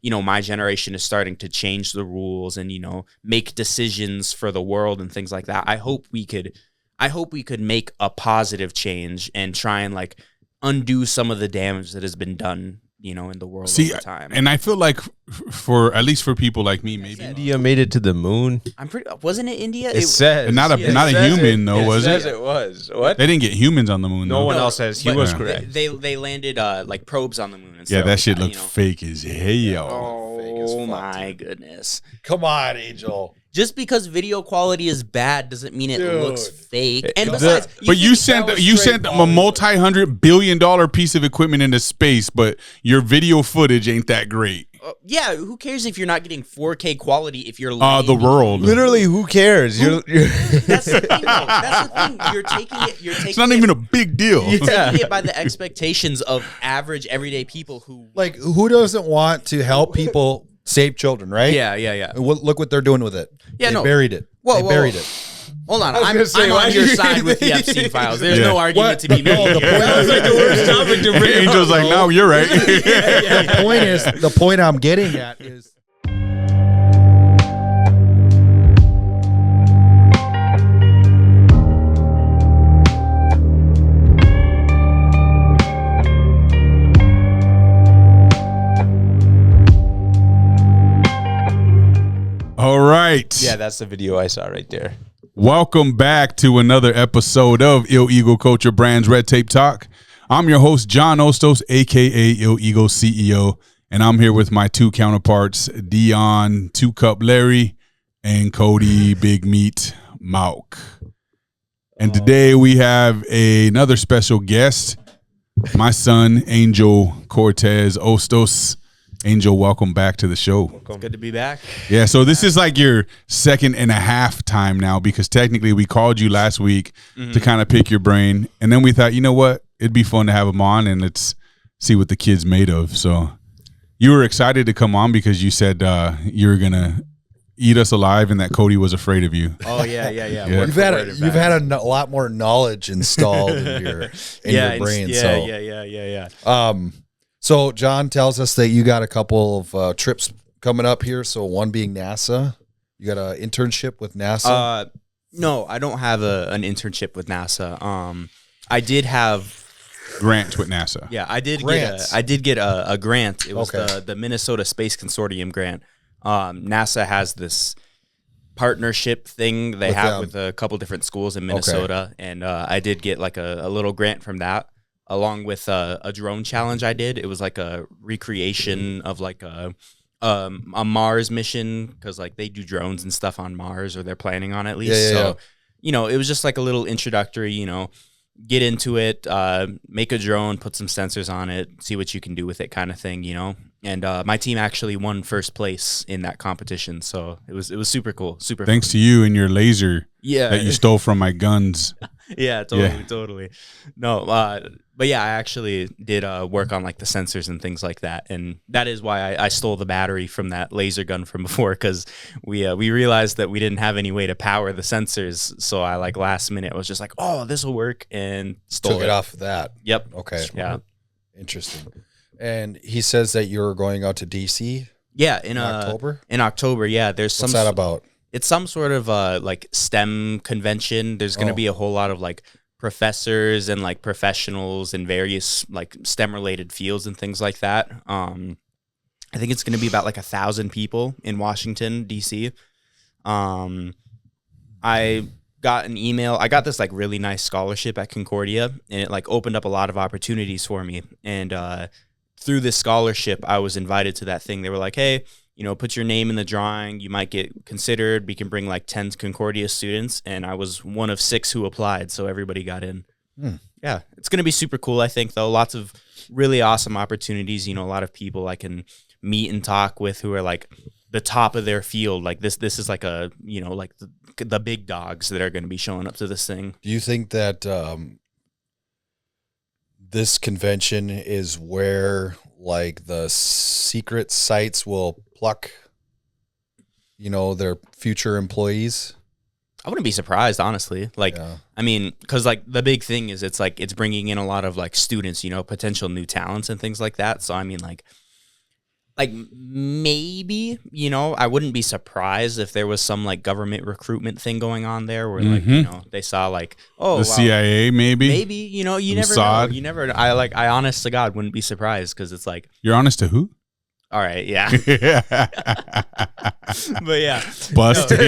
my generation is starting to change the rules and, make decisions for the world and things like that. I hope we could make a positive change and try and like undo some of the damage that has been done, in the world over time. And I feel like at least for people like me, maybe India made it to the moon. Wasn't it India? It says not a human though, was it? It was. What? They didn't get humans on the moon. No one else says he was correct. They landed like probes on the moon and yeah, stuff. That shit looked fake as hell. Oh my goodness! Come on, Angel. Just because video quality is bad doesn't mean it looks fake. And besides, you sent a multi-$100 billion piece of equipment into space, but your video footage ain't that great. Yeah, who cares if you're not getting 4K quality if you're the world. Literally, who cares? That's the thing, though. That's the thing. You're taking it's not even a big deal. You're taking it by the expectations of average everyday people who like who doesn't want to help people save children, right? Yeah. Look what they're doing with it. Yeah, they buried it. They buried it. Hold on, I'm on your side with the Epstein files. There's no argument to be made. No, the point is like the worst topic to bring. Angel's like, no, you're right. The point I'm getting at is. All right. Yeah, that's the video I saw right there. Welcome back to another episode of Ill Eagle Culture Brands Red Tape Talk. I'm your host, John Ostos, a.k.a. Ill Eagle CEO, and I'm here with my two counterparts, Dion, Two Cup Larry, and Cody, Big Meat Mauk. And today we have another special guest, my son, Angel Cortez Ostos. Angel, welcome back to the show. It's good to be back. Yeah, so this is like your second and a half time now because technically we called you last week to kind of pick your brain. And then we thought, you know what? It'd be fun to have him on and let's see what the kid's made of. So you were excited to come on because you said you were going to eat us alive and that Cody was afraid of you. Oh, yeah. You've had a lot more knowledge installed in your brain. So John tells us that you got a couple of trips coming up here. So one being NASA. You got an internship with NASA? No, I don't have an internship with NASA. I did have grants with NASA. Yeah, I did get a grant. It was the Minnesota Space Consortium grant. NASA has this partnership thing they have with a couple different schools in Minnesota, and I did get like a little grant from that. Along with a drone challenge I did. It was like a recreation of like a Mars mission because like they do drones and stuff on Mars or they're planning on at least. It was just like a little introductory, get into it, make a drone, put some sensors on it, see what you can do with it kind of thing, And my team actually won first place in that competition. So it was super cool. Thanks to you and your laser that you stole from my guns. Yeah, totally. No, but yeah, I actually did work on like the sensors and things like that, and that is why I stole the battery from that laser gun from before because we realized that we didn't have any way to power the sensors, so I like last minute was just like, oh, this will work, and took it off of that. Yep. Okay. Yeah. Interesting. And he says that you're going out to DC. Yeah, in October. In October, yeah. What's that about? It's some sort of like STEM convention. There's going to be a whole lot of like professors and like professionals in various like STEM related fields and things like that. I think it's going to be about like 1,000 people in Washington, DC. I got an email. I got this like really nice scholarship at Concordia, and it like opened up a lot of opportunities for me. And through this scholarship, I was invited to that thing. They were like, hey, put your name in the drawing. You might get considered. We can bring like 10 Concordia students. And I was one of 6 who applied. So everybody got in. Yeah, it's going to be super cool, I think, though. Lots of really awesome opportunities. A lot of people I can meet and talk with who are like the top of their field. Like this is like a, like the big dogs that are going to be showing up to this thing. Do you think that this convention is where like the secret sites will pluck, their future employees? I wouldn't be surprised, honestly. I mean, because like the big thing is it's bringing in a lot of like students, potential new talents and things like that. So I mean, like, Like maybe, I wouldn't be surprised if there was some like government recruitment thing going on there where like, they saw like, the CIA maybe. Maybe, you never know. You never I honest to God wouldn't be surprised because it's like. You're honest to who? All right, yeah. But yeah. Busted.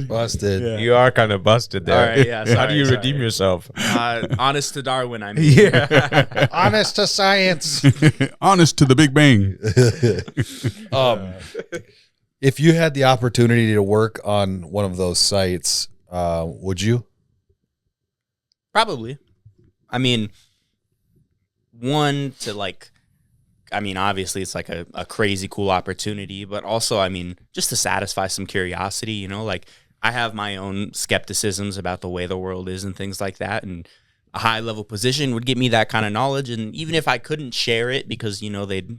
Busted. Yeah. You are kind of busted there. All right, yeah. How do you redeem yourself? Honest to Darwin, I mean. Yeah. Honest to science. Honest to the Big Bang. If you had the opportunity to work on one of those sites, would you? Probably. I mean, obviously it's like a crazy cool opportunity, but also, I mean, just to satisfy some curiosity, like I have my own skepticisms about the way the world is and things like that. And a high level position would give me that kind of knowledge. And even if I couldn't share it because, they'd,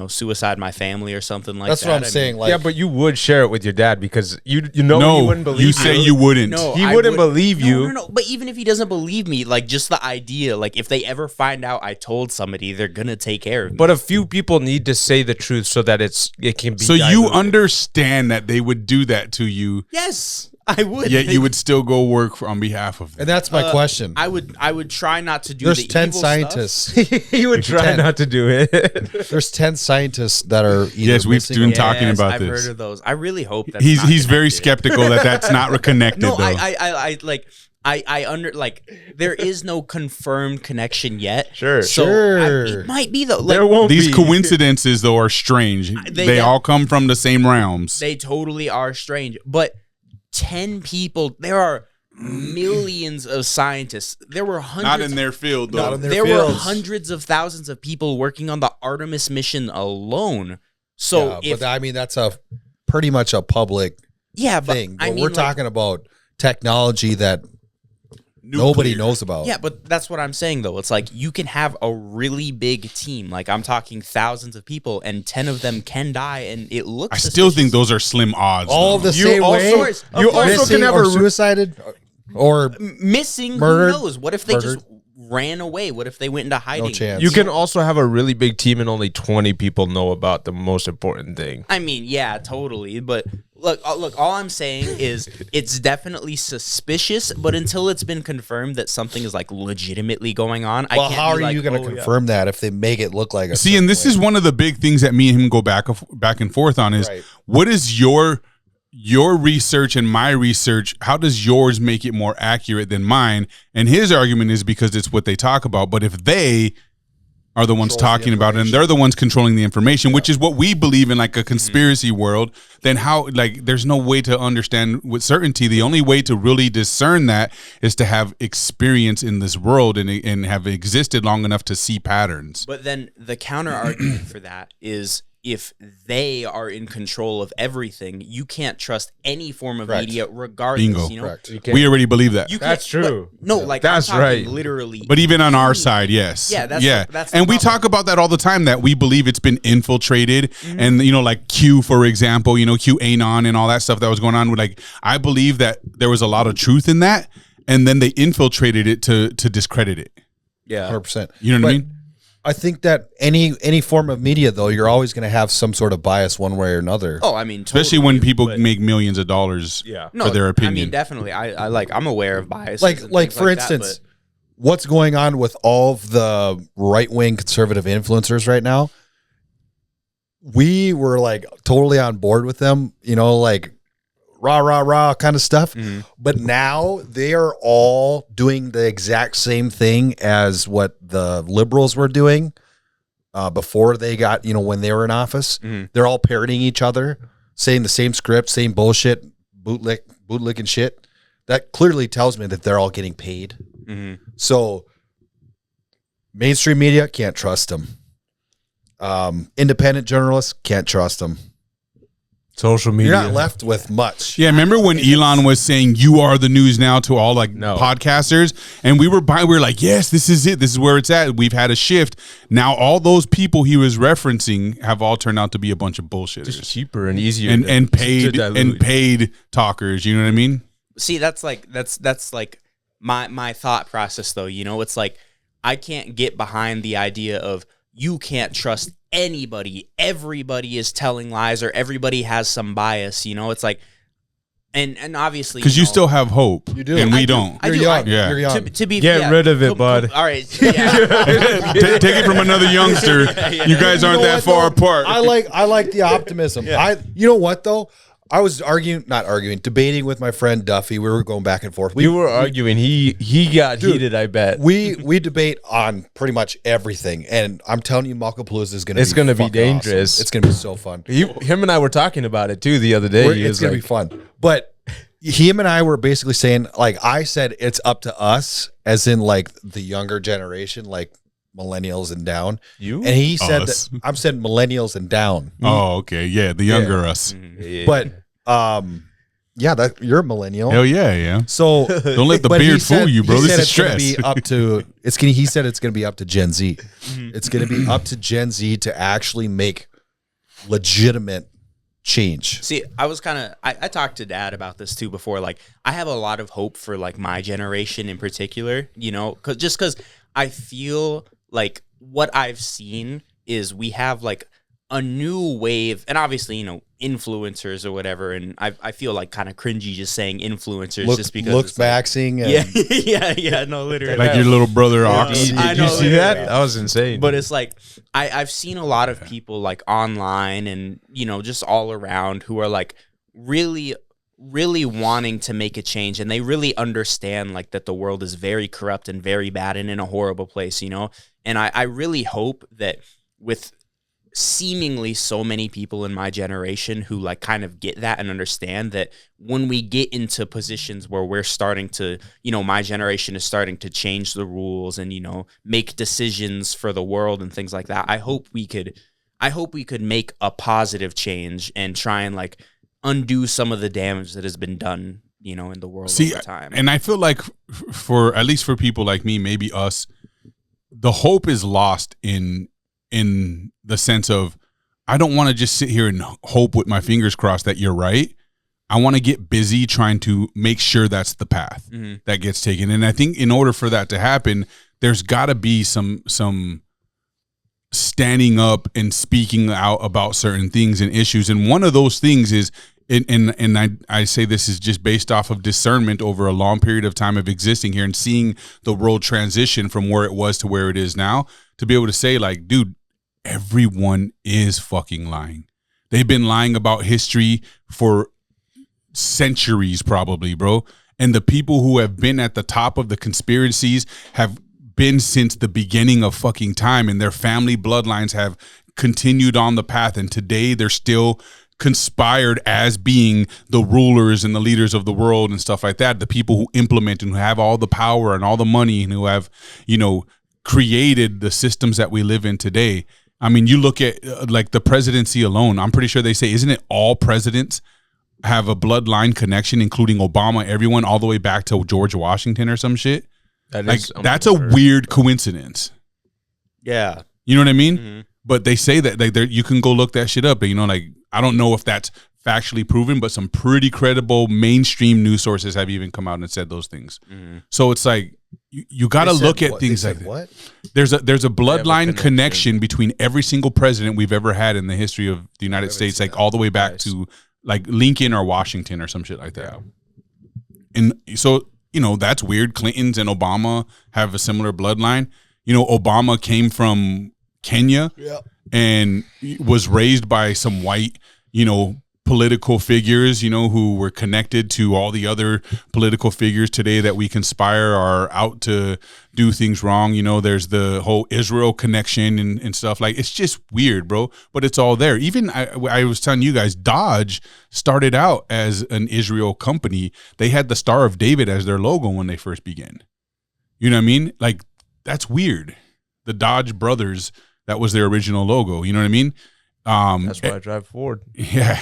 suicide my family or something like that. That's what I'm saying. Like, yeah, but you would share it with your dad because you he wouldn't believe you. You say you wouldn't. No, he wouldn't believe you. No. But even if he doesn't believe me, like just the idea, like if they ever find out I told somebody, they're gonna take care of me. But a few people need to say the truth so that it can be. So you understand that they would do that to you. Yes, I would. Yet you would still go work on behalf of them. And that's my question. I would try not to do. There's the 10 evil scientists. He would try 10. not to do it. There's 10 scientists that are either Yes, we've been talking about I've this. heard of those. I really hope that he's very skeptical that that's not connected. No, though. I there is no confirmed connection yet. Sure. So it might be though. Like, There won't These be. coincidences though are strange. They all come from the same realms. They totally are strange. But 10 people, there are millions of scientists. There were hundreds. Not in their field though. Not in their There fields. were hundreds of thousands of people working on the Artemis mission alone. So but I mean, that's a pretty much a public thing. But we're talking about technology that nobody knows about. Yeah, but that's what I'm saying, though. It's like you can have a really big team. Like I'm talking thousands of people, and 10 of them can die, and it looks. I still think suspicious. those are slim odds. All though. the same way. You also Missing can have or a suicided or missing. Murdered. Who knows? What if they Murdered. just ran away? What if they went into hiding? no chance. You can also have a really big team and only 20 people know about the most important thing. I mean, yeah, totally. But look, all I'm saying is it's definitely suspicious, but until it's been confirmed that something is like legitimately going on, I Well, can't how be are like, you going to confirm that if they make it look like a See, and this is one of the big things that me and him go back and forth on is Right. what is your research and my research, how does yours make it more accurate than mine? And his argument is because it's what they talk about. But if they are the ones talking about it and they're the ones controlling the information, which is what we believe in, like a conspiracy world, then how, like, there's no way to understand with certainty. The only way to really discern that is to have experience in this world and have existed long enough to see patterns. But then the counter argument for that is if they are in control of everything, you can't trust any form of media regardless. Bingo. You know? Correct. We already believe that. That's true. No, like That's I'm talking right. literally. But even on our side, yes. Yeah, that's the and we problem. talk about that all the time, that we believe it's been infiltrated. And, like Q, for example, QAnon and all that stuff that was going on. Like, I believe that there was a lot of truth in that. And then they infiltrated it to discredit it. Yeah. 100%. You know what I mean? I think that any form of media, though, you're always going to have some sort of bias one way or another. Oh, I mean, totally, Especially when people make millions of dollars for their opinion. I mean, definitely. I'm aware of bias. Like for instance, what's going on with all of the right-wing conservative influencers right now? We were like totally on board with them, like rah kind of stuff. Mm-hmm. But now they are all doing the exact same thing as what the liberals were doing before they got, when they were in office. Mm-hmm. They're all parroting each other, saying the same script, same bullshit, bootlicking shit. That clearly tells me that they're all getting paid. Mm-hmm. So mainstream media, can't trust them. Independent journalists, can't trust them. Social media. You're not left with much. Yeah, remember when Elon was saying you are the news now to all podcasters, and we were like, yes, this is it. This is where it's at. We've had a shift. Now all those people he was referencing have all turned out to be a bunch of bullshitters. Just cheaper and easier and paid talkers. You know what I mean? See, that's like my thought process though. It's like I can't get behind the idea of you can't trust everybody is telling lies or everybody has some bias. It's like, and obviously, because you still have hope. You do, and we I do. don't. I do. You're young. Yeah. You're young. To be Get rid of it, bud. All right. Yeah. Take it from another youngster. You guys aren't that far apart. I like the optimism. You know what though? I was debating with my friend Duffy. We were going back and forth. You were arguing. He got heated, I bet. We debate on pretty much everything, and I'm telling you, Malkapalooza is going to. It's going to be dangerous. Awesome. It's going to be so fun. Him and I were talking about it too the other day. It's going to be fun, but him and I were basically saying, like I said, it's up to us, as in like the younger generation, like millennials and down. You and he said us. that I'm saying millennials and down. Oh, okay. Yeah, the younger us. Yeah. But that you're a millennial. Hell yeah. So Don't let the but beard he said- fool you, bro. he This said is it's gonna stress. Be up to it's gonna. He said it's going to be up to Gen Z. It's going to be up to Gen Z to actually make legitimate change. See, I talked to Dad about this too before. Like, I have a lot of hope for like my generation in particular, because I feel like what I've seen is we have like a new wave, and obviously, influencers or whatever. And I feel like kind of cringy just saying influencers just because looks it's like, maxing. And yeah, no, literally. Like your little brother Ox. Did I you know, see yeah. that? That was insane. But it's like I've seen a lot of people like online and just all around who are like really wanting to make a change, and they really understand like that the world is very corrupt and very bad and in a horrible place, and I really hope that with seemingly so many people in my generation who like kind of get that and understand that when we get into positions where we're starting to, my generation is starting to change the rules and, make decisions for the world and things like that. I hope we could make a positive change and try and like undo some of the damage that has been done, in the world over time. And I feel like for at least for people like me, maybe us, the hope is lost in the sense of, I don't want to just sit here and hope with my fingers crossed that you're right. I want to get busy trying to make sure that's the path that gets taken. And I think in order for that to happen, there's got to be some standing up and speaking out about certain things and issues. And one of those things is, and I say this is just based off of discernment over a long period of time of existing here and seeing the world transition from where it was to where it is now, to be able to say like, dude, everyone is fucking lying. They've been lying about history for centuries probably, bro. And the people who have been at the top of the conspiracies have been since the beginning of fucking time, and their family bloodlines have continued on the path. And today they're still conspired as being the rulers and the leaders of the world and stuff like that. The people who implement and who have all the power and all the money and who have, created the systems that we live in today. I mean, you look at like the presidency alone. I'm pretty sure they say, isn't it all presidents have a bloodline connection, including Obama, everyone, all the way back to George Washington or some shit? That's a weird coincidence. Yeah. You know what I mean? Mm-hmm. But they say that you can go look that shit up. Like, I don't know if that's factually proven, but some pretty credible mainstream news sources have even come out and said those things. Mm-hmm. So it's like, you got to look at things like that. What? There's a bloodline connection between every single president we've ever had in the history of the United States, like all the way back to like Lincoln or Washington or some shit like that. Yeah. And so, that's weird. Clintons and Obama have a similar bloodline. Obama came from Kenya and was raised by some white, political figures, who were connected to all the other political figures today that we conspire are out to do things wrong. There's the whole Israel connection and stuff. Like, it's just weird, bro, but it's all there. Even I was telling you guys, Dodge started out as an Israel company. They had the Star of David as their logo when they first began. You know what I mean? Like, that's weird. The Dodge brothers, that was their original logo. You know what I mean? That's why I drive Ford. Yeah,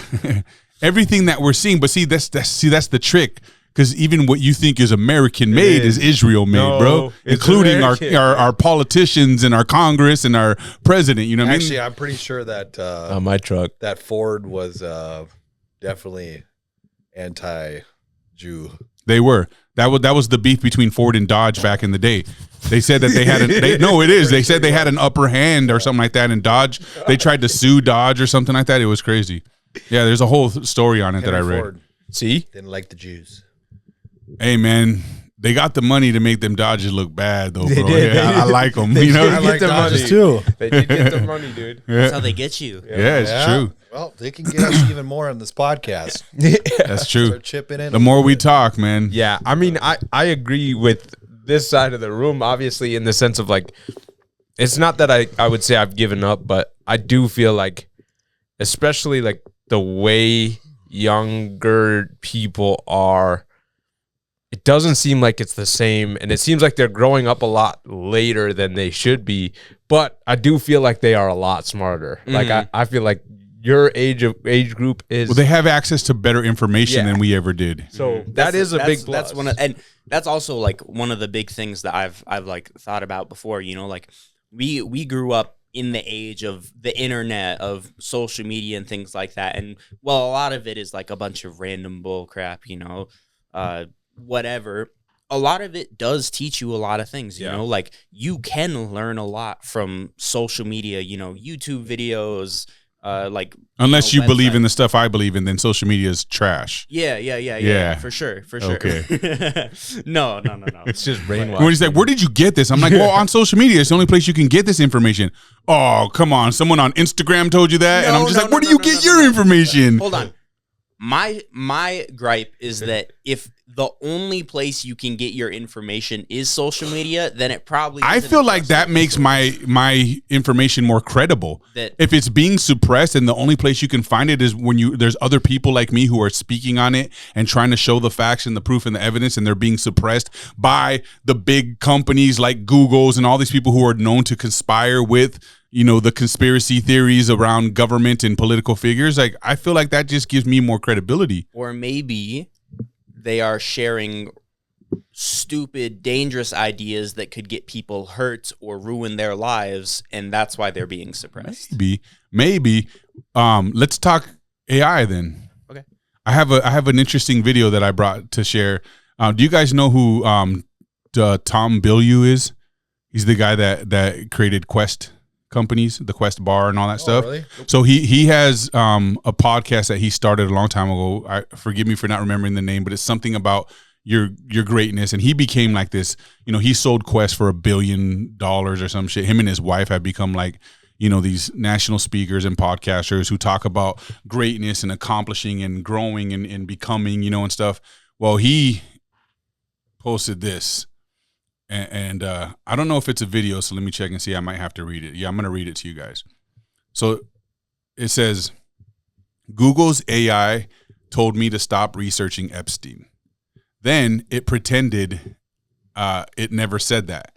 everything that we're seeing, but that's the trick, because even what you think is American made is Israel made, bro. Including our politicians and our Congress and our president. You know what I mean? Actually, I'm pretty sure that my truck, that Ford was definitely Jew. They were. That was the beef between Ford and Dodge back in the day. They said that they had They said they had an upper hand or something like that. And Dodge, they tried to sue Dodge or something like that. It was crazy. Yeah, there's a whole story on it that I read. Ford See? didn't like the Jews. Hey, man, they got the money to make them Dodges look bad, though, bro. did. Yeah, I like them. They You know, did. I like the Dodges money. too. They did get the money, dude. That's how they get you. yeah, it's true. Well, they can get us even more on this podcast. That's true. Start chipping in. The more we talk, man. Yeah, I mean, I agree with this side of the room, obviously, in the sense of like, it's not that I would say I've given up, but I do feel like, especially like the way younger people are, it doesn't seem like it's the same, and it seems like they're growing up a lot later than they should be, but I do feel like they are a lot smarter. Like, I feel like your age group is... Well, they have access to better information Yeah. than we ever did. So that is a big plus. That's one of, and that's also like one of the big things that I've like thought about before. You know, like we grew up in the age of the internet, of social media and things like that. And well, a lot of it is like a bunch of random bull crap, you know, whatever. A lot of it does teach you a lot of things, you know, like you can learn a lot from social media, you know, YouTube videos, like Unless you you know, believe in websites. the stuff I believe in, then social media is trash. Yeah, for sure. Okay. No. It's just brainwashed. When he's like, where did you get this? I'm like, well, on social media. It's the only place you can get this information. Oh, come on. Someone on Instagram told you that? And I'm just like, where do you get your information? Hold on. My gripe is that if the only place you can get your information is social media, then it probably I isn't feel a like that trustworthy makes source. my information more credible. That- If it's being suppressed and the only place you can find it is when there's other people like me who are speaking on it and trying to show the facts and the proof and the evidence, and they're being suppressed by the big companies like Google's and all these people who are known to conspire with, you know, the conspiracy theories around government and political figures. Like, I feel like that just gives me more credibility. Or maybe they are sharing stupid, dangerous ideas that could get people hurt or ruin their lives, and that's why they're being suppressed. Maybe. Let's talk AI then. Okay. I have an interesting video that I brought to share. Do you guys know who Tom Bilyeu is? He's the guy that created Quest companies, the Quest bar and all that stuff. Really? So he has a podcast that he started a long time ago. Forgive me for not remembering the name, but it's something about your greatness. And he became like this, you know, he sold Quest for $1 billion or some shit. Him and his wife have become like, you know, these national speakers and podcasters who talk about greatness and accomplishing and growing and becoming, you know, and stuff. Well, he posted this. And I don't know if it's a video, so let me check and see. I might have to read it. Yeah, I'm going to read it to you guys. So it says, Google's AI told me to stop researching Epstein. Then it pretended it never said that.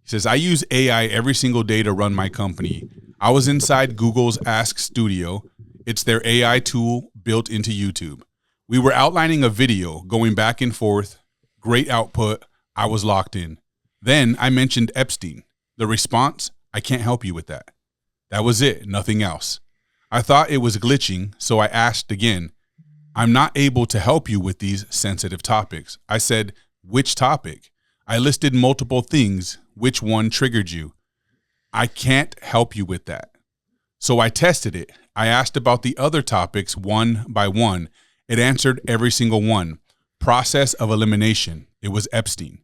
He says, I use AI every single day to run my company. I was inside Google's Ask Studio. It's their AI tool built into YouTube. We were outlining a video, going back and forth. Great output. I was locked in. Then I mentioned Epstein. The response, I can't help you with that. That was it, nothing else. I thought it was glitching, so I asked again. I'm not able to help you with these sensitive topics. I said, which topic? I listed multiple things. Which one triggered you? I can't help you with that. So I tested it. I asked about the other topics one by one. It answered every single one. Process of elimination. It was Epstein.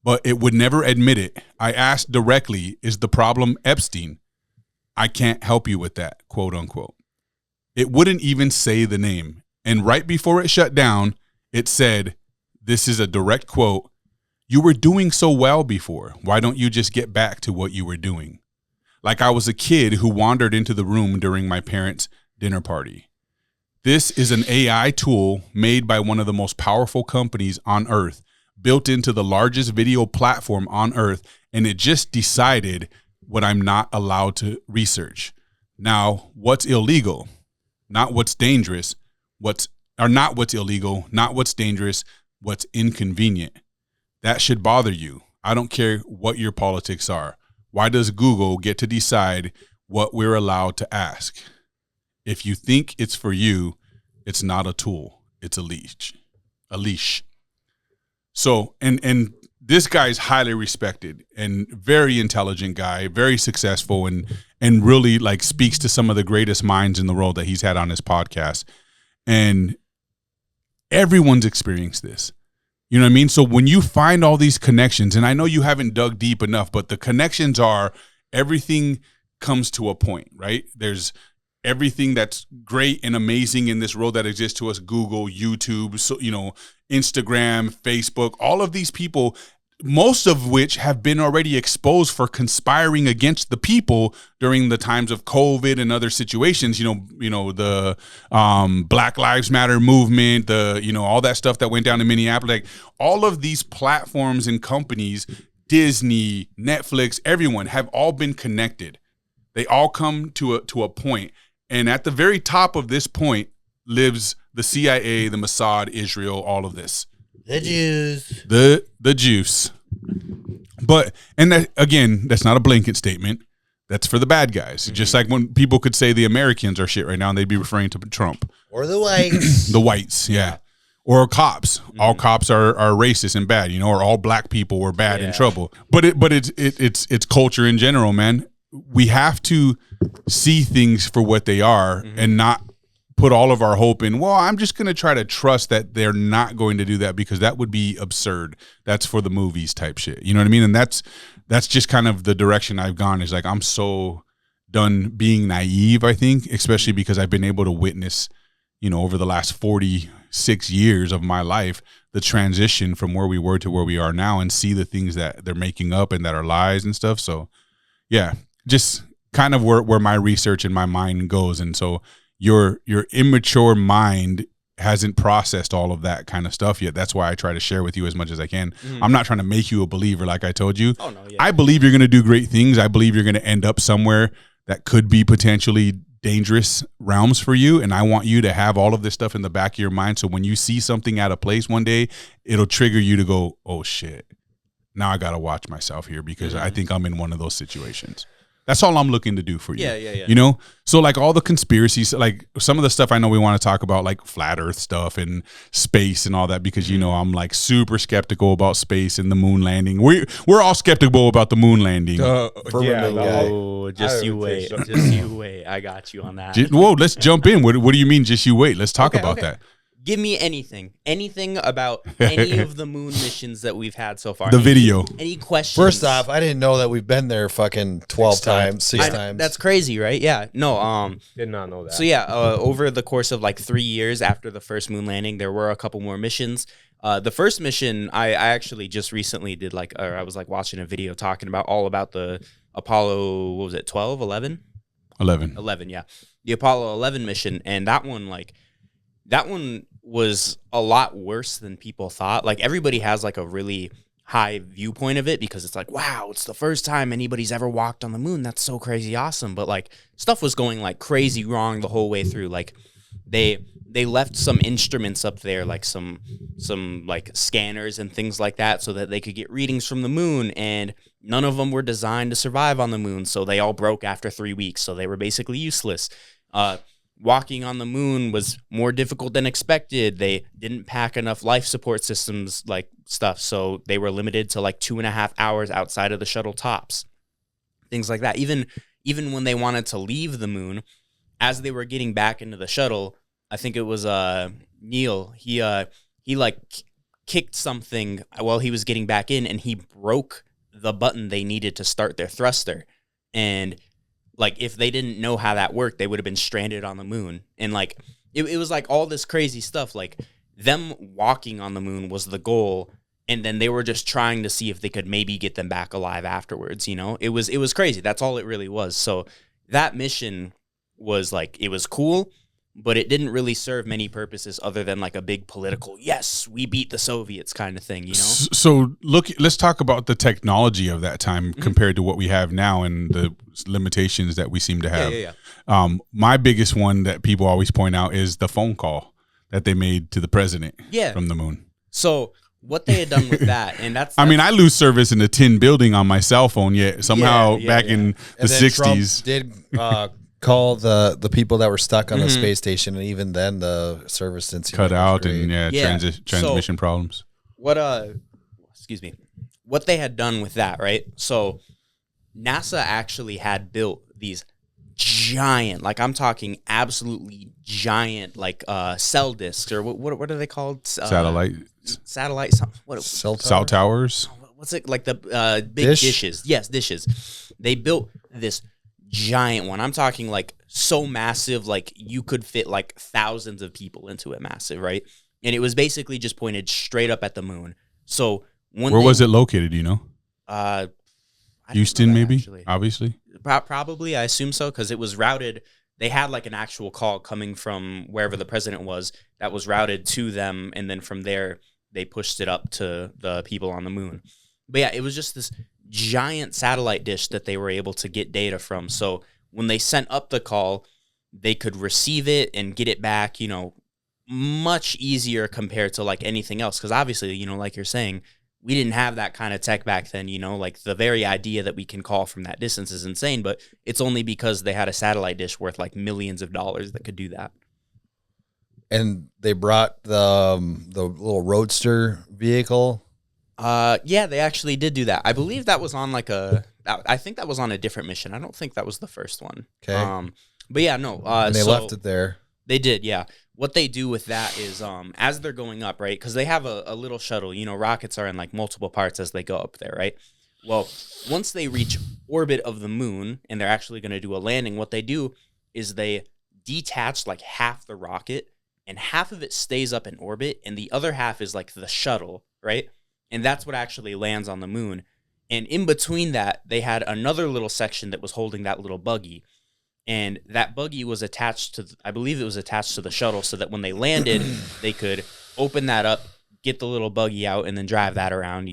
But it would never admit it. I asked directly, is the problem Epstein? I can't help you with that, quote unquote. It wouldn't even say the name. And right before it shut down, it said, this is a direct quote, you were doing so well before. Why don't you just get back to what you were doing? Like I was a kid who wandered into the room during my parents' dinner party. This is an AI tool made by one of the most powerful companies on earth, built into the largest video platform on earth, and it just decided what I'm not allowed to research. Now, what's illegal? Not what's dangerous. Not what's illegal, not what's dangerous, what's inconvenient. That should bother you. I don't care what your politics are. Why does Google get to decide what we're allowed to ask? If you think it's for you, it's not a tool. It's a leash. A leash. So, and this guy's highly respected and very intelligent guy, very successful, and really like speaks to some of the greatest minds in the world that he's had on his podcast. And everyone's experienced this. You know what I mean? So when you find all these connections, and I know you haven't dug deep enough, but the connections are everything comes to a point, right? There's everything that's great and amazing in this world that exists to us, Google, YouTube, so, you know, Instagram, Facebook, all of these people, most of which have been already exposed for conspiring against the people during the times of COVID and other situations. You know the Black Lives Matter movement, the all that stuff that went down in Minneapolis. Like all of these platforms and companies, Disney, Netflix, everyone have all been connected. They all come to a point, and at the very top of this point lives the CIA, the Mossad, Israel, all of this. The Jews. The juice. But, and that, again, that's not a blanket statement. That's for the bad guys. Mm-hmm. Just like when people could say the Americans are shit right now, and they'd be referring to Trump. Or the whites. The whites, yeah. Or cops. Mm-hmm. All cops are racist and bad, or all black people were bad in trouble. But it's culture in general, man. We have to see things for what they are and not put all of our hope in, well, I'm just going to try to trust that they're not going to do that because that would be absurd. That's for the movies type shit. You know what I mean? And that's just kind of the direction I've gone, is like, I'm so done being naive, I think, especially because I've been able to witness, over the last 46 years of my life, the transition from where we were to where we are now, and see the things that they're making up and that are lies and stuff. So yeah, just kind of where my research and my mind goes. And so your immature mind hasn't processed all of that kind of stuff yet. That's why I try to share with you as much as I can. Mm-hmm. I'm not trying to make you a believer, like I told you. Oh, no, yeah. I believe you're going to do great things. I believe you're going to end up somewhere that could be potentially dangerous realms for you. And I want you to have all of this stuff in the back of your mind. So when you see something out of place one day, it'll trigger you to go, oh shit, now I got to watch myself here because I think I'm in one of those situations. That's all I'm looking to do for you. Yeah. So like all the conspiracies, like some of the stuff I know we want to talk about, like flat earth stuff and space and all that, because, I'm like super skeptical about space and the moon landing. We're all skeptical about the moon landing. Just you wait. Just you wait. I got you on that. Whoa, let's jump in. What do you mean just you wait? Let's talk about that. Give me anything about any of the moon missions that we've had so far. The video. Any questions? First off, I didn't know that we've been there fucking 12 times, 6 times. That's crazy, right? Yeah. No, did not know that. So yeah, over the course of like 3 years after the first moon landing, there were a couple more missions. The first mission, I actually just recently did I was watching a video talking about all about the Apollo, what was it, 12, 11? 11, yeah. The Apollo 11 mission, and that one was a lot worse than people thought. Like everybody has like a really high viewpoint of it because it's like, wow, it's the first time anybody's ever walked on the moon. That's so crazy awesome. But like stuff was going like crazy wrong the whole way through. Like they left some instruments up there, like some like scanners and things like that, so that they could get readings from the moon, and none of them were designed to survive on the moon. So they all broke after 3 weeks. So they were basically useless. Walking on the moon was more difficult than expected. They didn't pack enough life support systems like stuff, so they were limited to like 2.5 hours outside of the shuttle tops. Things like that. Even when they wanted to leave the moon, as they were getting back into the shuttle, I think it was Neil, he like kicked something while he was getting back in, and he broke the button they needed to start their thruster. And like, if they didn't know how that worked, they would have been stranded on the moon. And like, it was like all this crazy stuff. Like, them walking on the moon was the goal, and then they were just trying to see if they could maybe get them back alive afterwards. It was crazy. That's all it really was. So that mission was like, it was cool, but it didn't really serve many purposes other than like a big political, yes, we beat the Soviets kind of thing, So let's talk about the technology of that time compared to what we have now and the limitations that we seem to have. Yeah. My biggest one that people always point out is the phone call that they made to the president from the moon. So what they had done with that, and that's I mean, I lose service in a tin building on my cell phone yet somehow back in the 60s. Trump did call the people that were stuck on the space station, and even then the service didn't seem cut out, and transmission problems. excuse me, what they had done with that, right? So NASA actually had built these giant, like I'm talking absolutely giant, like cell discs, or what are they called? Satellite. What? Cell towers. What's it like? The big dishes. Yes, dishes. They built this giant one. I'm talking like so massive, like you could fit like thousands of people into it. Massive, right? And it was basically just pointed straight up at the moon. So where was it located? Do you know? Houston, maybe. Actually. Obviously. Probably, I assume so, because it was routed. They had like an actual call coming from wherever the president was that was routed to them, and then from there they pushed it up to the people on the moon. But yeah, it was just this giant satellite dish that they were able to get data from. So when they sent up the call, they could receive it and get it back, much easier compared to like anything else. Because obviously, like you're saying, we didn't have that kind of tech back then, like the very idea that we can call from that distance is insane, but it's only because they had a satellite dish worth like millions of dollars that could do that. And they brought the little roadster vehicle. Yeah, they actually did do that. I believe that was on I think that was on a different mission. I don't think that was the first one. Okay. But yeah, no. And they left it there. They did, yeah. What they do with that is, as they're going up, right? Because they have a little shuttle. Rockets are in like multiple parts as they go up there, right? Well, once they reach orbit of the moon and they're actually going to do a landing, what they do is they detach like half the rocket, and half of it stays up in orbit, and the other half is like the shuttle, right? And that's what actually lands on the moon. And in between that, they had another little section that was holding that little buggy. And that buggy was attached to, I believe it was attached to the shuttle, so that when they landed, they could open that up, get the little buggy out, and then drive that around,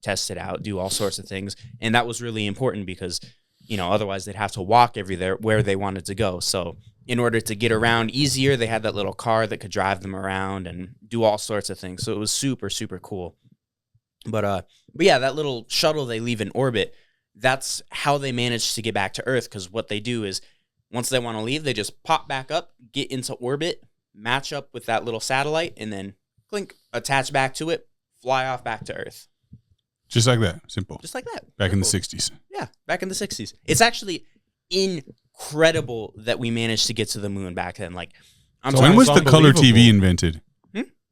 test it out, do all sorts of things. And that was really important because, otherwise they'd have to walk everywhere where they wanted to go. So in order to get around easier, they had that little car that could drive them around and do all sorts of things. So it was super, super cool. But yeah, that little shuttle they leave in orbit, that's how they manage to get back to Earth, because what they do is, once they want to leave, they just pop back up, get into orbit, match up with that little satellite, and then clink, attach back to it, fly off back to Earth. Just like that. Simple. Just like that. Back in the 60s. Yeah, back in the 60s. It's actually incredible that we managed to get to the moon back then. Like, when was the color TV invented?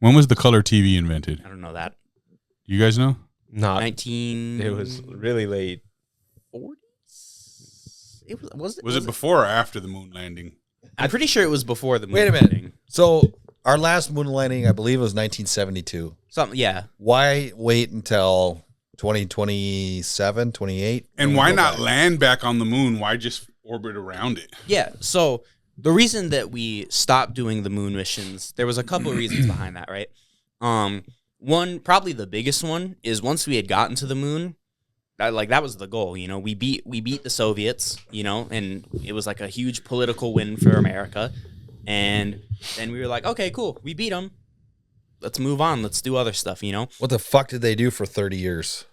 When was the color TV invented? I don't know that. You guys know? Not 19. It was really late. 40s? Was it before or after the moon landing? I'm pretty sure it was before the moon landing. Wait a minute. Landing. So our last moon landing, I believe, was 1972. Something, yeah. Why wait until 2027, 28? And why not land back on the moon? Why just orbit around it? Yeah, so the reason that we stopped doing the moon missions, there was a couple of reasons behind that, right? One, probably the biggest one, is once we had gotten to the moon, that was the goal, we beat the Soviets, and it was like a huge political win for America. And then we were like, okay, cool, we beat them. Let's move on. Let's do other stuff, What the fuck did they do for 30 years?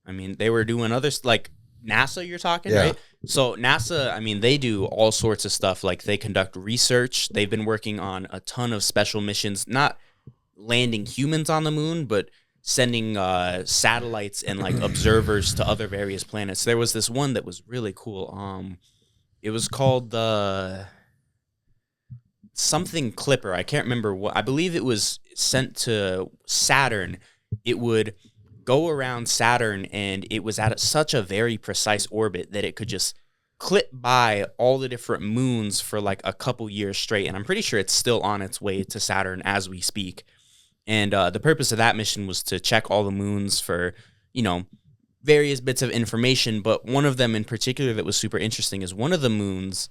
I mean, they were doing other, like NASA, you're talking, right? So NASA, I mean, they do all sorts of stuff. Like, they conduct research. They've been working on a ton of special missions, not landing humans on the moon, but sending satellites and like observers to other various planets. There was this one that was really cool. It was called the something Clipper. I can't remember what. I believe it was sent to Saturn. It would go around Saturn, and it was at such a very precise orbit that it could just clip by all the different moons for like a couple years straight. And I'm pretty sure it's still on its way to Saturn as we speak. And the purpose of that mission was to check all the moons for, various bits of information. But one of them in particular that was super interesting is one of the moons,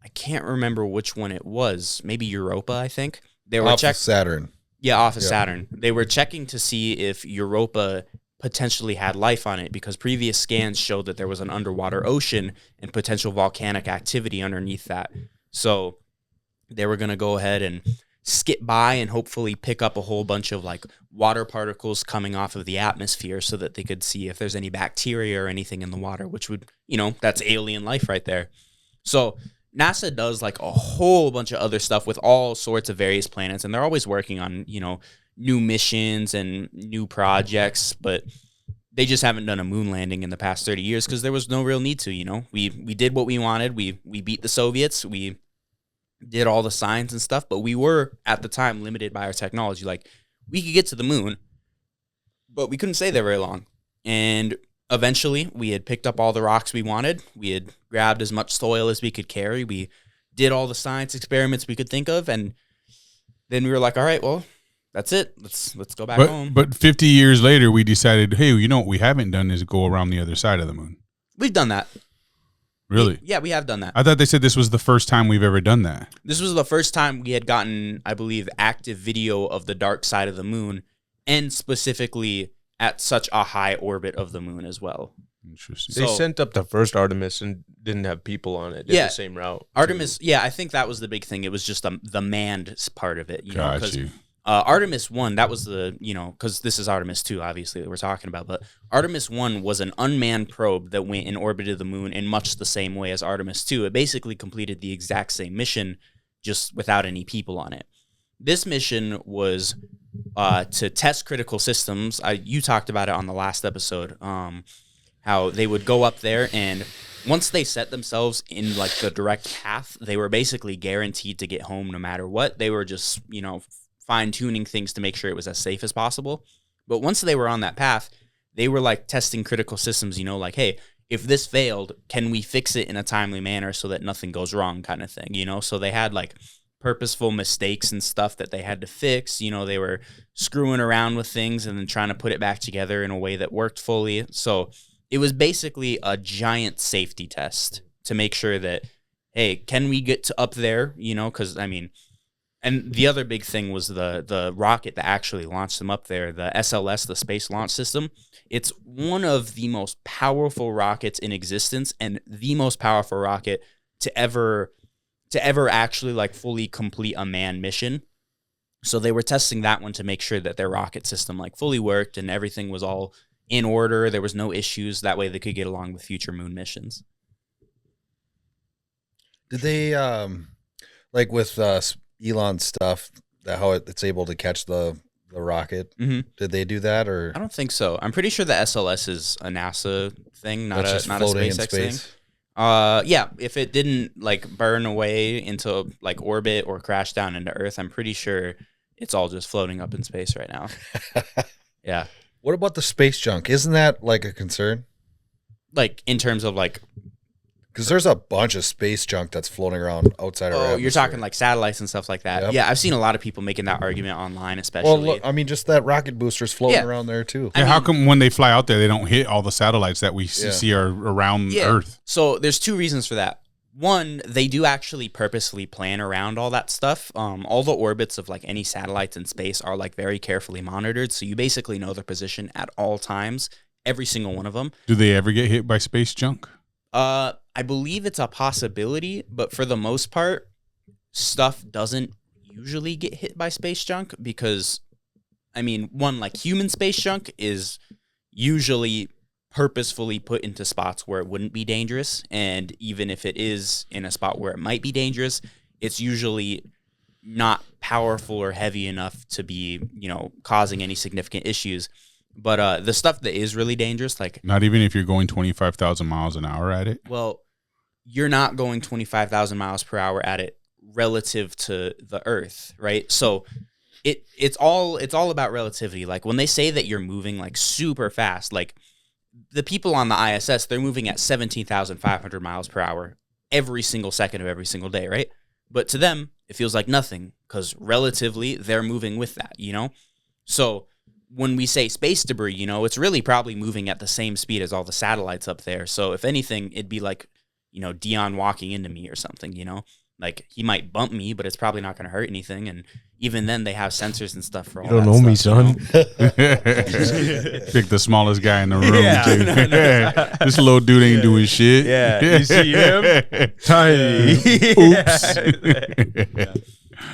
I can't remember which one it was, maybe Europa, I think. They were off of Saturn. Yeah, off of Saturn. They were checking to see if Europa potentially had life on it, because previous scans showed that there was an underwater ocean and potential volcanic activity underneath that. So they were going to go ahead and skip by and hopefully pick up a whole bunch of like water particles coming off of the atmosphere so that they could see if there's any bacteria or anything in the water, which would, that's alien life right there. So NASA does like a whole bunch of other stuff with all sorts of various planets, and they're always working on, new missions and new projects, but they just haven't done a moon landing in the past 30 years because there was no real need to, you know. We did what we wanted. We beat the Soviets. We did all the science and stuff, but we were, at the time, limited by our technology. Like, we could get to the moon, but we couldn't stay there very long. And eventually, we had picked up all the rocks we wanted. We had grabbed as much soil as we could carry. We did all the science experiments we could think of, and then we were like, all right, well, that's it. Let's go back home. But 50 years later, we decided, hey, you know what we haven't done is go around the other side of the moon. We've done that. Really? Yeah, we have done that. I thought they said this was the first time we've ever done that. This was the first time we had gotten, I believe, active video of the dark side of the moon, and specifically at such a high orbit of the moon as well. Interesting. They sent up the first Artemis and didn't have people on it. Did the same route. Artemis, I think that was the big thing. It was just the manned part of it. You know, Got you. Artemis 1, that was the, you know, because this is Artemis 2, obviously, that we're talking about, but Artemis 1 was an unmanned probe that went and orbited the moon in much the same way as Artemis 2. It basically completed the exact same mission, just without any people on it. This mission was to test critical systems. You talked about it on the last episode, how they would go up there, and once they set themselves in, like, the direct path, they were basically guaranteed to get home no matter what. They were just, you know, fine-tuning things to make sure it was as safe as possible. But once they were on that path, they were like testing critical systems, you know, like, hey, if this failed, can we fix it in a timely manner so that nothing goes wrong, kind of thing, you know? So they had like purposeful mistakes and stuff that they had to fix. You know, they were screwing around with things and then trying to put it back together in a way that worked fully. So it was basically a giant safety test to make sure that, hey, can we get to up there, you know? Because, I mean, and the other big thing was the rocket that actually launched them up there, the SLS, the Space Launch System. It's one of the most powerful rockets in existence, and the most powerful rocket to ever actually like fully complete a manned mission. So they were testing that one to make sure that their rocket system like fully worked and everything was all in order. There was no issues. That way they could get along with future moon missions. Did they like with Elon's stuff, how it's able to catch the rocket? Mm-hmm. Did they do that, or I don't think so. I'm pretty sure the SLS is a NASA thing, not a SpaceX thing. Yeah, if it didn't like burn away into like orbit or crash down into Earth, I'm pretty sure it's all just floating up in space right now. Yeah. What about the space junk? Isn't that like a concern? Like in terms of like, because there's a bunch of space junk that's floating around outside our atmosphere. You're talking like satellites and stuff like that. Yep. Yeah, I've seen a lot of people making that argument online, especially. Well, look, I mean, just that rocket booster's floating around there too. Yeah, how come when they fly out there, they don't hit all the satellites that we see are around Earth? So there's two reasons for that. One, they do actually purposely plan around all that stuff. All the orbits of like any satellites in space are like very carefully monitored, so you basically know their position at all times, every single one of them. Do they ever get hit by space junk? I believe it's a possibility, but for the most part, stuff doesn't usually get hit by space junk because, I mean, one, like human space junk is usually purposefully put into spots where it wouldn't be dangerous. And even if it is in a spot where it might be dangerous, it's usually not powerful or heavy enough to be, you know, causing any significant issues. But the stuff that is really dangerous, like... Not even if you're going 25,000 miles an hour at it? Well, you're not going 25,000 miles per hour at it relative to the Earth, right? So it's all about relativity. Like when they say that you're moving like super fast, like the people on the ISS, they're moving at 17,500 miles per hour every single second of every single day, right? But to them, it feels like nothing because relatively they're moving with that, you know? So... when we say space debris, you know, it's really probably moving at the same speed as all the satellites up there. So if anything, it'd be like, you know, Dion walking into me or something, you know? Like, he might bump me, but it's probably not going to hurt anything. And even then, they have sensors and stuff for all that. You don't know me, son. Pick the smallest guy in the room, too. No. This little dude ain't doing shit. Yeah, you see him? Tiny. Oops. Yeah.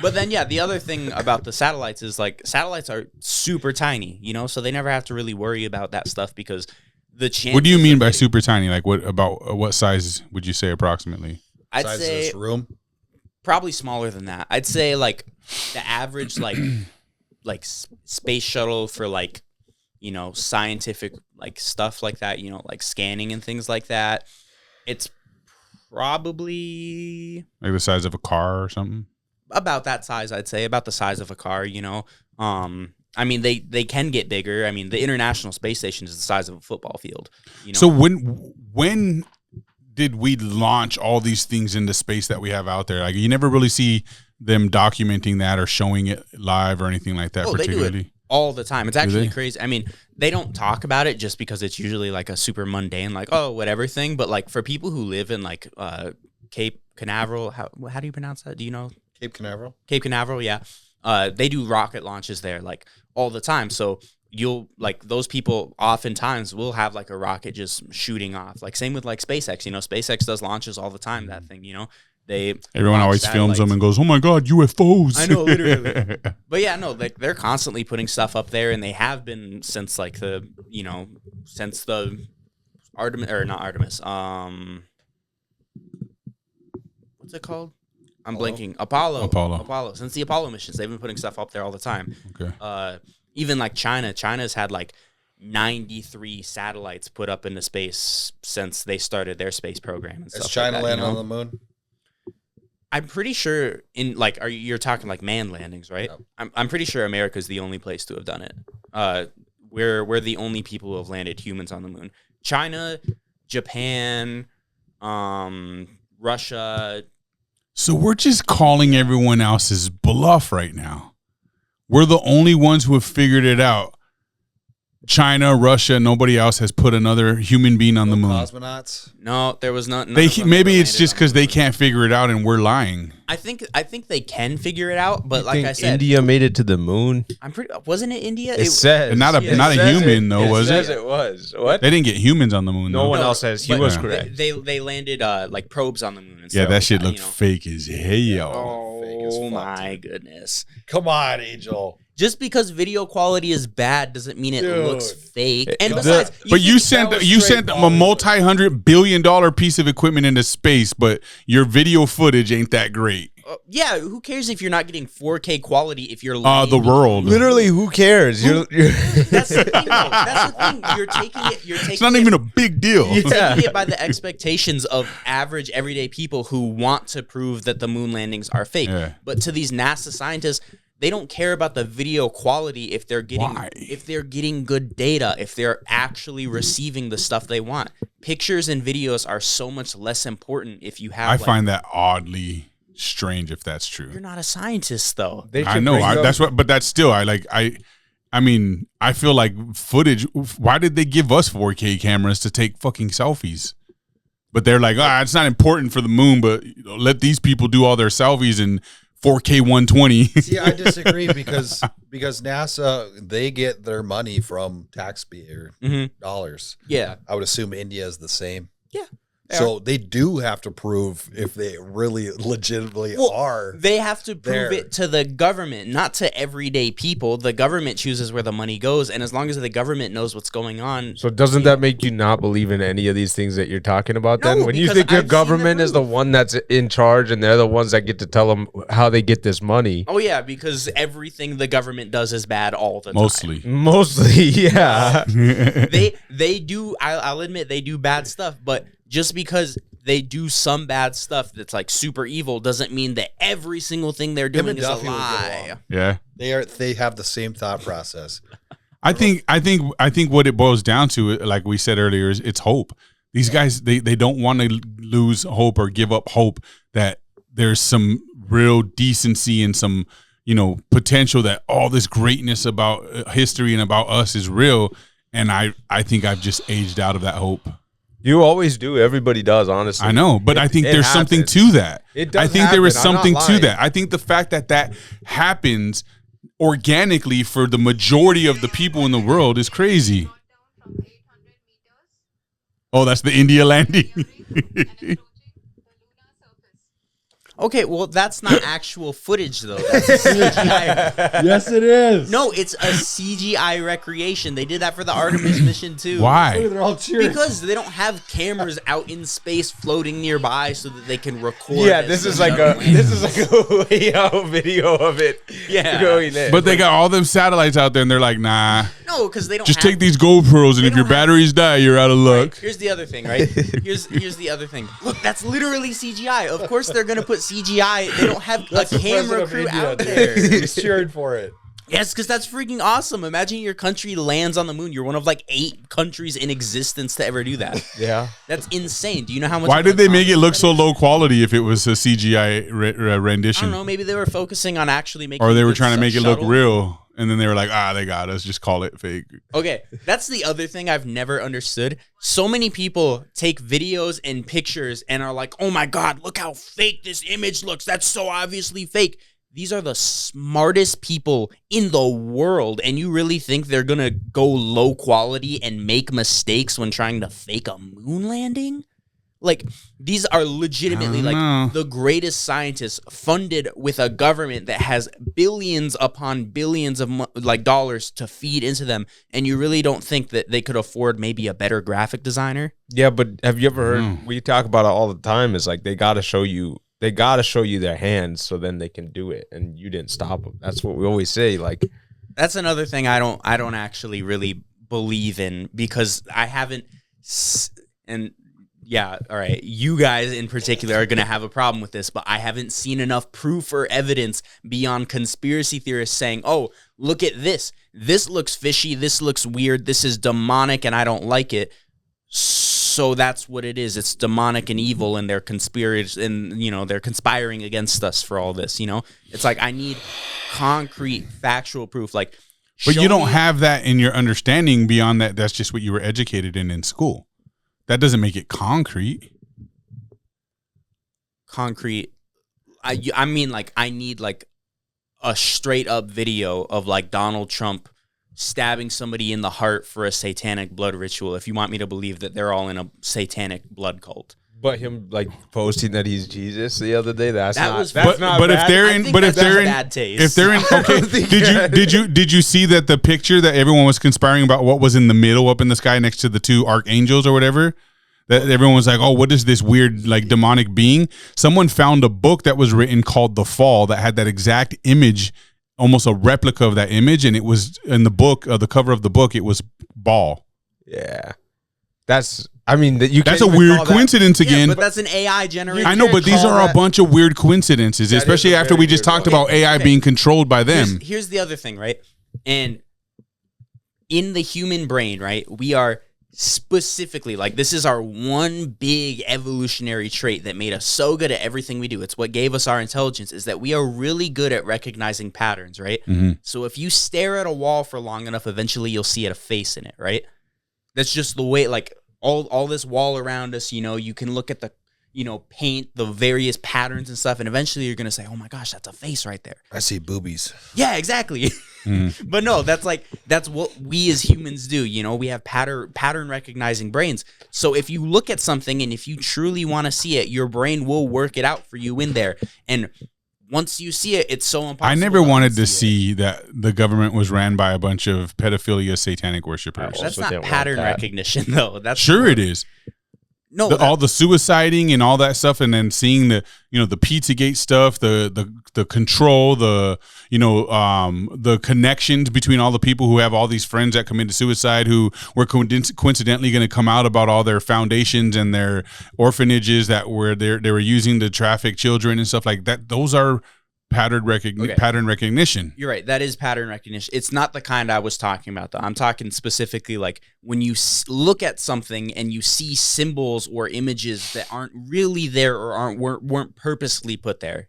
But then, yeah, the other thing about the satellites is, like, satellites are super tiny, you know, so they never have to really worry about that stuff because the chances... What do you mean by super tiny? Like, what size would you say approximately? I'd size say of this room? Probably smaller than that. I'd say, like, the average, like, like space shuttle for like, you know, scientific like stuff like that, you know, like scanning and things like that, it's probably like the size of a car or something. About that size, I'd say, about the size of a car, you know. I mean, they can get bigger. I mean, the International Space Station is the size of a football field. You know? So when did we launch all these things into space that we have out there? Like, you never really see them documenting that or showing it live or anything like that. Particularly, they do it all the time. It's actually crazy. I mean, they don't talk about it just because it's usually like a super mundane, like, oh, whatever thing. But like for people who live in like Cape Canaveral, how do you pronounce that? Do you know? Cape Canaveral. Cape Canaveral, yeah. They do rocket launches there like all the time. So you'll like those people oftentimes will have like a rocket just shooting off. Like same with like SpaceX, you know, SpaceX does launches all the time, that thing, you know. Everyone always films them and goes, "Oh my God, UFOs!" I know, literally. But yeah, no, like they're constantly putting stuff up there, and they have been since like the, you know, since the Artemis or not Artemis, what's it called? I'm blanking. Apollo. Since the Apollo missions, they've been putting stuff up there all the time. Okay. Even like China's had like 93 satellites put up into space since they started their space program and stuff. Has China like that, landed you know? on the moon? I'm pretty sure you're talking like manned landings, right? Yep. I'm pretty sure America's the only place to have done it. We're the only people who have landed humans on the moon. China, Japan, Russia. So we're just calling everyone else's bluff right now. We're the only ones who have figured it out. China, Russia, nobody else has put another human being on the moon. Cosmonauts? No, there was not. Maybe it's just because they can't figure it out and we're lying. I think they can figure it out, but like I said, India made it to the moon. Wasn't it India? It says not a human though, was it? It says it was. What? They didn't get humans on the moon. No one else says. He was correct. They landed like probes on the moon. And yeah, stuff that shit like looked fake as hell. Oh my goodness! Come on, Angel. Just because video quality is bad doesn't mean it looks fake. And besides, you sent a multi-$100 billion piece of equipment into space, but your video footage ain't that great. Yeah, who cares if you're not getting 4K quality if you're the world. Literally, who cares? That's the thing, though. That's the thing. You're taking it's not even a big deal. You're taking it by the expectations of average everyday people who want to prove that the moon landings are fake. Yeah. But to these NASA scientists, they don't care about the video quality if they're getting good data, if they're actually receiving the stuff they want. Pictures and videos are so much less important if you have. I find that oddly strange if that's true. You're not a scientist, though. I know. But that's still. I mean, I feel like footage. Why did they give us 4K cameras to take fucking selfies? But they're like, it's not important for the moon, but let these people do all their selfies and 4K 120. See, I disagree because NASA, they get their money from taxpayer dollars. Yeah. I would assume India is the same. Yeah. So they do have to prove if they really legitimately are. They have to prove it to the government, not to everyday people. The government chooses where the money goes, and as long as the government knows what's going on. So doesn't that make you not believe in any of these things that you're talking about then? No, When you think the government is the one that's in charge and they're the ones that get to tell them how they get this money. Oh, yeah, because everything the government does is bad all the time. Mostly, yeah. They do, I'll admit, they do bad stuff, but just because they do some bad stuff that's like super evil doesn't mean that every single thing they're doing is a lie. Yeah. They have the same thought process. I think what it boils down to, like we said earlier, is it's hope. These guys, they don't want to lose hope or give up hope that there's some real decency and some, potential that all this greatness about history and about us is real. And I think I've just aged out of that hope. You always do. Everybody does, honestly. I know, but I think there's something to that. It does I think there is happen. something to that. I think the fact that happens organically for the majority of the people in the world is crazy. Oh, that's the India landing. Okay, well, that's not actual footage, though. That's a CGI. Yes, it is. No, it's a CGI recreation. They did that for the Artemis mission, too. Why? They're all cheering. Because they don't have cameras out in space floating nearby so that they can record. Yeah, this is like a way out video of it. Yeah. Going in. But they got all them satellites out there, and they're like, nah. No, because they don't Just have, take these GoPros, and if your don't have- batteries die, you're out of luck. Right, here's the other thing, right? Here's the other thing. Look, that's literally CGI. Of course they're going to put CGI. They don't have a camera crew out there. He's cheering for it. Yes, because that's freaking awesome. Imagine your country lands on the moon. You're one of like 8 countries in existence to ever do that. Yeah. That's insane. Do you know how much? Why of did a they make it look accomplishment so that is? low quality if it was a CGI I rendition? don't know. Maybe they were focusing on actually making. Or they a were good trying to make it look shuttle. real, and then they were like, they got us. Just call it fake. Okay, that's the other thing I've never understood. So many people take videos and pictures and are like, "Oh my God, look how fake this image looks. That's so obviously fake." These are the smartest people in the world, and you really think they're gonna go low quality and make mistakes when trying to fake a moon landing? Like, these are legitimately I don't know. like the greatest scientists funded with a government that has billions upon billions of dollars to feed into them, and you really don't think that they could afford maybe a better graphic designer? Yeah, but have you ever heard? We talk about it all the time. Is like they got to show you their hands, so then they can do it, and you didn't stop them. That's what we always say. Like That's another thing I don't actually really believe in, because I haven't and yeah, all right, you guys in particular are going to have a problem with this, but I haven't seen enough proof or evidence beyond conspiracy theorists saying, "Oh, look at this. This looks fishy, this looks weird, this is demonic and I don't like it." So that's what it is. It's demonic and evil, and they're they're conspiring against us for all this, It's like, I need concrete factual proof. Like, But show you don't me- have that in your understanding beyond that. That's just what you were educated in school. That doesn't make it concrete. concrete. I mean, like, I need like a straight up video of like Donald Trump stabbing somebody in the heart for a satanic blood ritual, if you want me to believe that they're all in a satanic blood cult. But him like posting that he's Jesus the other day, that's That not was- that's But not but if bad. they're I in, think but if that's they're in, bad taste. if they're in, okay. Did you see that the picture that everyone was conspiring about what was in the middle up in the sky next to the 2 archangels or whatever? That everyone was like, "Oh, what is this weird like demonic being?" Someone found a book that was written called The Fall that had that exact image, almost a replica of that image, and it was in the book, the cover of the book, it was Baal. Yeah, that's. I mean, that you. That's can't a even weird call that- coincidence Yeah, again. but that's an AI generated. I know, but these call are a that- bunch of weird coincidences, That is especially a after very we just weird talked one. about AI Okay. being controlled by them. Here's the other thing, right? And in the human brain, right, we are specifically, like, this is our one big evolutionary trait that made us so good at everything we do. It's what gave us our intelligence, is that we are really good at recognizing patterns, right? Mhm. So if you stare at a wall for long enough, eventually you'll see a face in it, right? That's just the way, like, all this wall around us, you can look at the, paint, the various patterns and stuff, and eventually you're going to say, "Oh my gosh, that's a face right there." I see boobies. Yeah, exactly. But no, that's what we as humans do. We have pattern recognizing brains. So if you look at something and if you truly want to see it, your brain will work it out for you in there. And once you see it, it's so impossible. I never wanted to unsee it. see that the government was ran by a bunch of pedophilia satanic worshipers. Oh, That's Also not didn't want pattern that. recognition, though. That's Sure it is. No, All the suiciding and all that stuff, and then seeing the the Pizzagate stuff, the control, the connections between all the people who have all these friends that committed suicide, who were coincidentally going to come out about all their foundations and their orphanages that were they were using to traffic children and stuff like that. Those are pattern recognition. You're right. That is pattern recognition. It's not the kind I was talking about, though. I'm talking specifically like when you look at something and you see symbols or images that aren't really there or weren't purposely put there,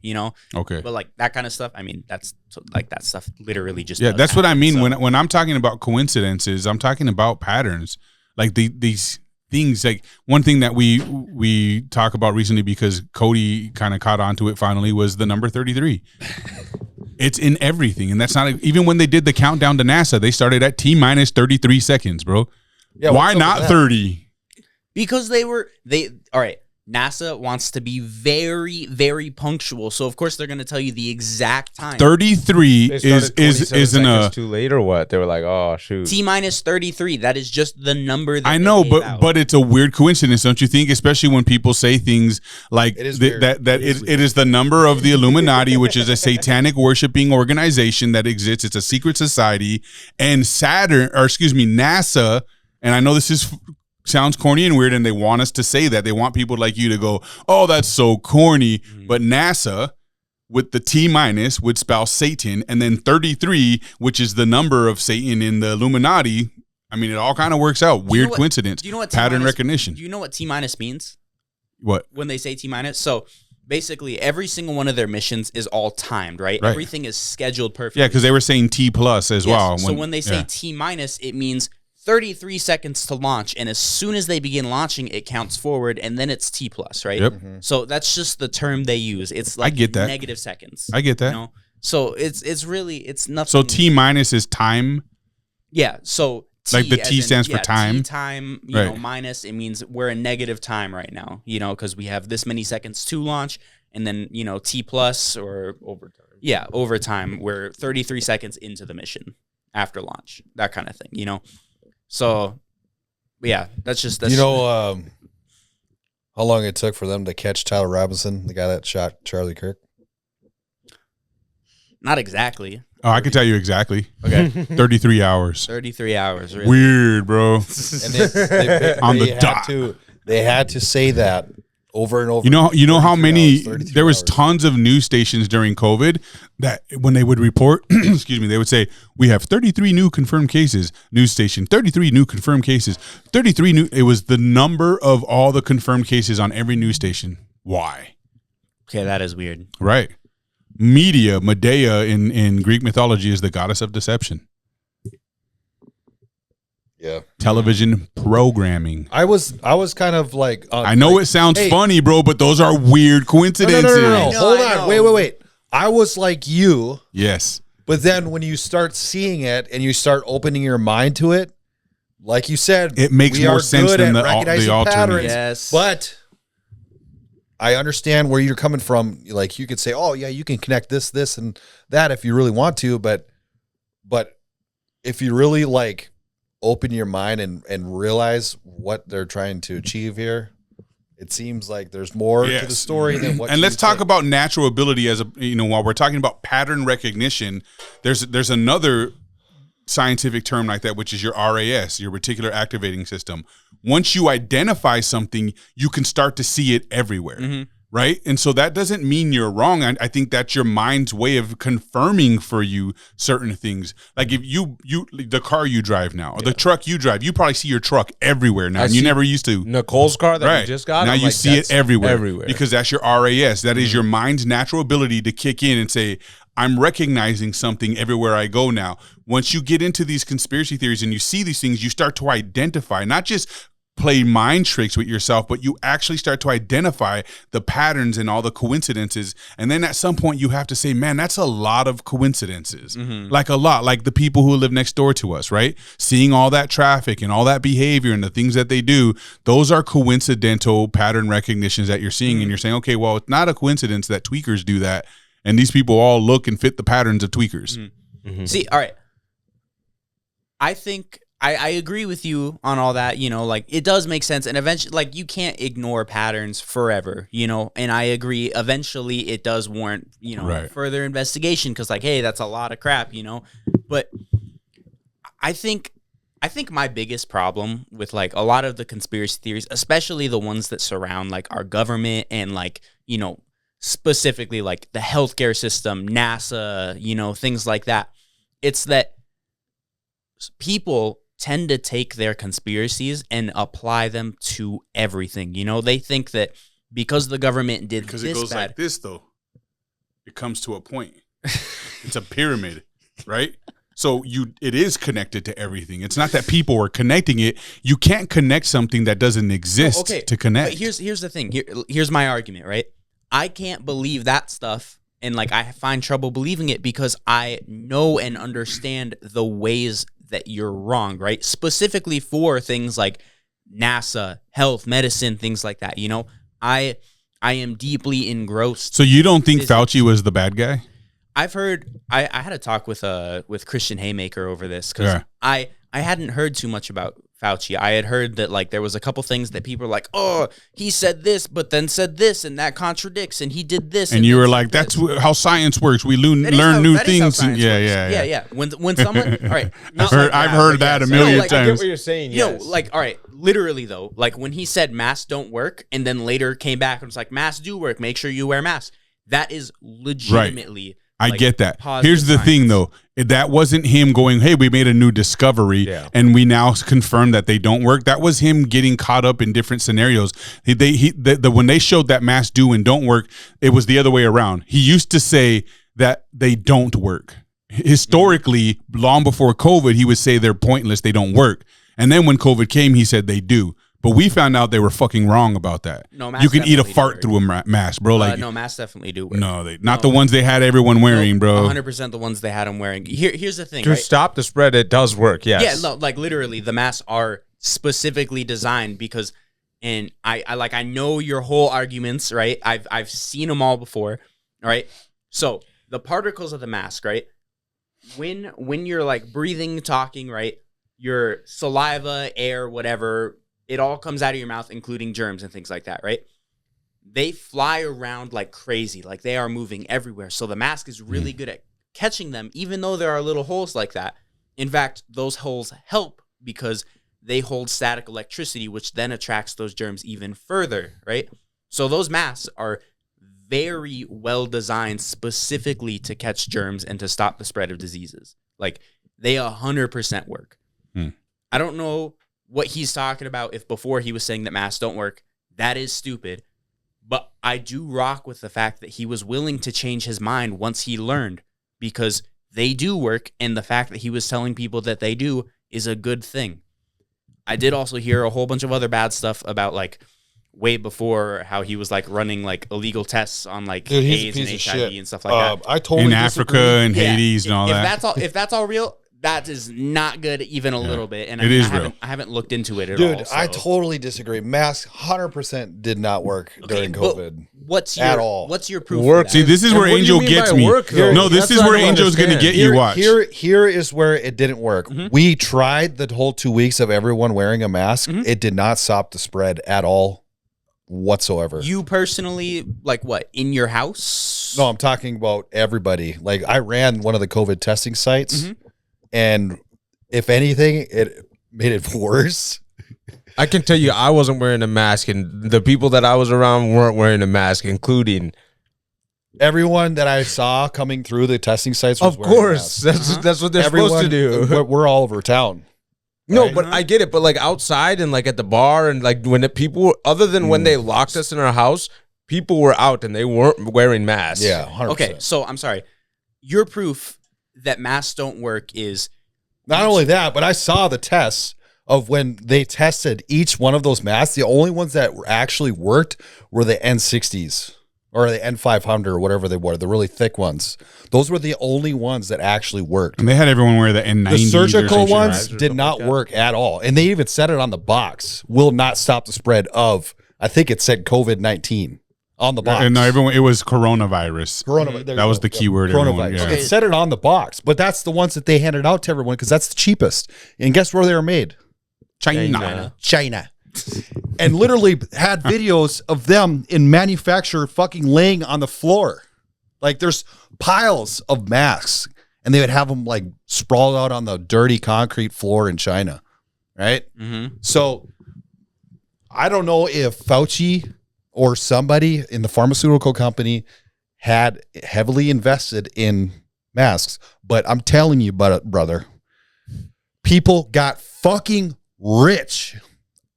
Okay. But like that kind of stuff, I mean, that's like that stuff literally just Yeah, does that's what I happen, mean so. when I'm talking about coincidences. I'm talking about patterns, like these things. Like one thing that we talk about recently, because Cody kind of caught on to it finally, was the number 33. It's in everything, and that's not even when they did the countdown to NASA. They started at T-minus 33 seconds, bro. Yeah, Why what's up not with that? 30? Because all right. NASA wants to be very, very punctual. So, of course, they're going to tell you the exact time. 33 isn't a too late or what? They were like, oh, shoot. T-minus 33. That is just the number that I know, they gave out. but it's a weird coincidence, don't you think? Especially when people say things like it is the number of the Illuminati, which is a satanic worshiping organization that exists. It's a secret society, and NASA. And I know this sounds corny and weird, and they want us to say that. They want people like you to go, oh, that's so corny. Mm-hmm. But NASA, with the T- would spell Satan, and then 33, which is the number of Satan in the Illuminati. I mean, it all kind of works out. Weird coincidence. Do you know what pattern recognition? Do you know what T- means? What? When they say T-? So basically, every single one of their missions is all timed, right? Everything is scheduled perfectly. Yeah, because they were saying T+ as well. So when they say T-, it means 33 seconds to launch, and as soon as they begin launching, it counts forward, and then it's T+, right? Yep. Mm-hmm. So that's just the term they use. It's like I get that. negative seconds. I get that. You know? So it's really nothing. So T- is time? Yeah. So T, like the T stands for time. T time, you know, minus, it means we're in negative time right now, you know, because we have this many seconds to launch, and then, you know, T+ or overtime. Yeah, overtime, we're 33 seconds into the mission after launch, that kind of thing, you know. So, yeah, that's you know how long it took for them to catch Tyler Robinson, the guy that shot Charlie Kirk? Not exactly. Oh, I can tell you exactly. Okay. 33 hours. 33 hours. Really. Weird, bro. And they on the dot. They had to say that over and over. You know how many hours, there was hours. tons of news stations during COVID that when they would report, excuse me, they would say we have 33 new confirmed cases. News station, 33 new confirmed cases. 33 new. It was the number of all the confirmed cases on every news station. Why? Okay, that is weird. Right. Medea in Greek mythology is the goddess of deception. Yeah. Television programming. I was kind of like I know it sounds funny, bro, but those are weird coincidences. No. Hold on. Wait. I was like you. Yes. But then when you start seeing it and you start opening your mind to it, like you said, it makes more sense than the alternate. Yes. But I understand where you're coming from. Like you could say, oh yeah, you can connect this, and that if you really want to, but if you really like open your mind and realize what they're trying to achieve here, it seems like there's more to the story than what. And let's talk about natural ability as while we're talking about pattern recognition, there's another scientific term like that, which is your RAS, your reticular activating system. Once you identify something, you can start to see it everywhere. Mm-hmm. Right. And so that doesn't mean you're wrong. I think that's your mind's way of confirming for you certain things. Like if you the car you drive now, or the truck you drive, you probably see your truck everywhere now. And you never used to. Nicole's car that we just got. Now you see it everywhere. Because that's your RAS. That is your mind's natural ability to kick in and say, I'm recognizing something everywhere I go now. Once you get into these conspiracy theories and you see these things, you start to identify, not just play mind tricks with yourself, but you actually start to identify the patterns and all the coincidences. And then at some point you have to say, man, that's a lot of coincidences. Mm-hmm. Like a lot, like the people who live next door to us, right? Seeing all that traffic and all that behavior and the things that they do, those are coincidental pattern recognitions that you're seeing. Mm-hmm. And you're saying, okay, well, it's not a coincidence that tweakers do that. And these people all look and fit the patterns of tweakers. Mm-hmm. Mm-hmm. See, all right. I think I agree with you on all that, like it does make sense. And eventually, like you can't ignore patterns forever, and I agree. Eventually it does warrant, further investigation. Cause like, hey, that's a lot of crap, but I think my biggest problem with like a lot of the conspiracy theories, especially the ones that surround like our government and like, specifically like the healthcare system, NASA, things like that. It's that people tend to take their conspiracies and apply them to everything. They think that because the government did because this it goes bad, like this though, it comes to a point. It's a pyramid, right? So it is connected to everything. It's not that people are connecting it. You can't connect something that doesn't exist to connect. But here's the thing. Here's my argument, right? I can't believe that stuff. And like I find trouble believing it because I know and understand the ways that you're wrong, right? Specifically for things like NASA, health, medicine, things like that, I am deeply engrossed. So you don't think Fauci was the bad guy? I've heard. I had a talk with Christian Haymaker over this because I hadn't heard too much about Fauci. I had heard that like there was a couple things that people were like, oh, he said this, but then said this, and that contradicts, and he did this. And you were like, that's how science works. We learn new things. Yeah. When someone, all right, I've heard that a million times. I get what you're saying. Yes. Like, all right, literally though, like when he said masks don't work, and then later came back and was like, masks do work. Make sure you wear masks. That is legitimately. Right. I get that. Here's the thing, though. That wasn't him going, hey, we made a new discovery, and we now confirm that they don't work. That was him getting caught up in different scenarios. When they showed that masks do and don't work, it was the other way around. He used to say that they don't work. Historically, long before COVID, he would say they're pointless, they don't work. And then when COVID came, he said they do. But we found out they were fucking wrong about that. No, you can eat a fart through a mask, bro. No, masks definitely do work. No, the ones they had everyone wearing, bro. 100% the ones they had them wearing. Here's the thing. To stop the spread, it does work, yes. Yeah, no, like literally, the masks are specifically designed because, and I know your whole arguments, right? I've seen them all before, all right? So the particles of the mask, right? When you're like breathing, talking, right? Your saliva, air, whatever, it all comes out of your mouth, including germs and things like that, right? They fly around like crazy, like they are moving everywhere. So the mask is really good at catching them, even though there are little holes like that. In fact, those holes help because they hold static electricity, which then attracts those germs even further, right? So those masks are very well designed specifically to catch germs and to stop the spread of diseases. Like, they 100% work. I don't know what he's talking about if before he was saying that masks don't work. That is stupid. But I do rock with the fact that he was willing to change his mind once he learned, because they do work, and the fact that he was telling people that they do is a good thing. I did also hear a whole bunch of other bad stuff about, like, way before, how he was like running like illegal tests on like AIDS and HIV and stuff like that. I totally in Africa and Hades and all that. If that's all real, that is not good even a little bit. And I haven't looked into it at all. Dude, I totally disagree. Masks 100% did not work during COVID. What's your proof? Work. See, this is where Angel gets me. This is where Angel's going to get you. Watch. Here is where it didn't work. We tried the whole 2 weeks of everyone wearing a mask. It did not stop the spread at all whatsoever. You personally, like what, in your house? No, I'm talking about everybody. Like, I ran one of the COVID testing sites. And if anything, it made it worse. I can tell you, I wasn't wearing a mask, and the people that I was around weren't wearing a mask, including everyone that I saw coming through the testing sites. Was of course, that's what they're supposed to do. We're all over town. No, right? But I get it. But like outside and like at the bar and like when people, other than when they locked us in our house, people were out and they weren't wearing masks. Yeah, 100%. Okay, so I'm sorry. Your proof that masks don't work is not only that, but I saw the tests of when they tested each one of those masks. The only ones that actually worked were the N60s or the N500 or whatever they were, the really thick ones. Those were the only ones that actually worked. And they had everyone wear the N90s. The surgical ones did not work at all. And they even said it on the box, will not stop the spread of, I think it said COVID-19. On the box. And no, everyone, it was coronavirus. That was the key word. Coronavirus. Yeah. It said it on the box, but that's the ones that they handed out to everyone because that's the cheapest. And guess where they were made? China. And literally had videos of them in manufacture fucking laying on the floor. Like, there's piles of masks, and they would have them like sprawled out on the dirty concrete floor in China. Right? So I don't know if Fauci or somebody in the pharmaceutical company had heavily invested in masks. But I'm telling you, brother, people got fucking rich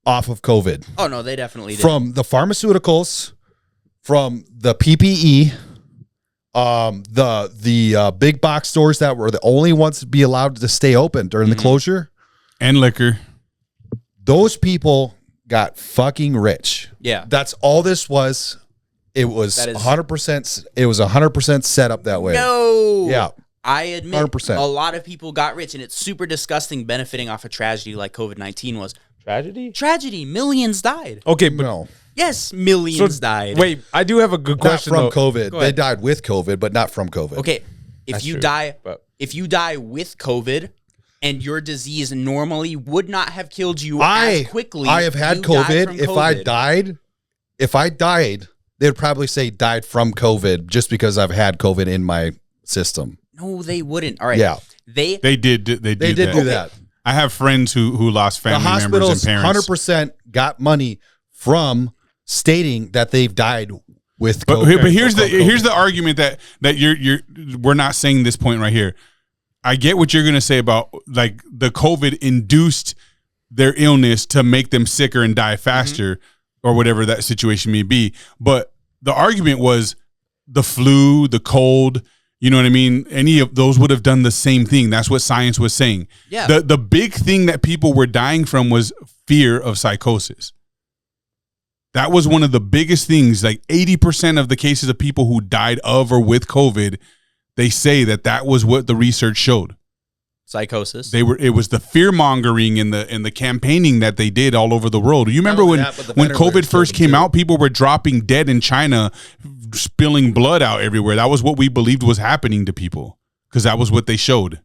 off of COVID. Oh, no, they definitely did. From the pharmaceuticals, from the PPE, the big box stores that were the only ones to be allowed to stay open during the closure. And liquor. Those people got fucking rich. Yeah. That's all this was. It was 100%. It was 100% set up that way. No. Yeah. I admit 100%. A lot of people got rich, and it's super disgusting benefiting off a tragedy like COVID-19 was. Tragedy? Tragedy. Millions died. Okay, but Yes, millions died. Wait, I do have a good question. Not from though. COVID. They died with COVID, but not from COVID. Okay, if That's you true, die, but- if you die with COVID, and your disease normally would not have killed you as quickly, I have had you died from COVID. If I died, they'd probably say died from COVID just because I've had COVID in my system. No, they wouldn't. All right. Yeah. They did do that. I have friends who lost The family members and hospitals parents. 100% got money from stating that they've died with But, COVID. but here's the argument that we're not saying this point right here. I get what you're going to say about like the COVID induced their illness to make them sicker and die faster or whatever that situation may be. But the argument was the flu, the cold, you know what I mean? Any of those would have done the same thing. That's what science was saying. Yeah. The big thing that people were dying from was fear of psychosis. That was one of the biggest things. Like 80% of the cases of people who died of or with COVID, they say that was what the research showed. Psychosis. It was the fear mongering and the campaigning that they did all over the world. You remember when COVID first came out, people were dropping dead in China, spilling blood out everywhere. That was what we believed was happening to people because that was what they showed.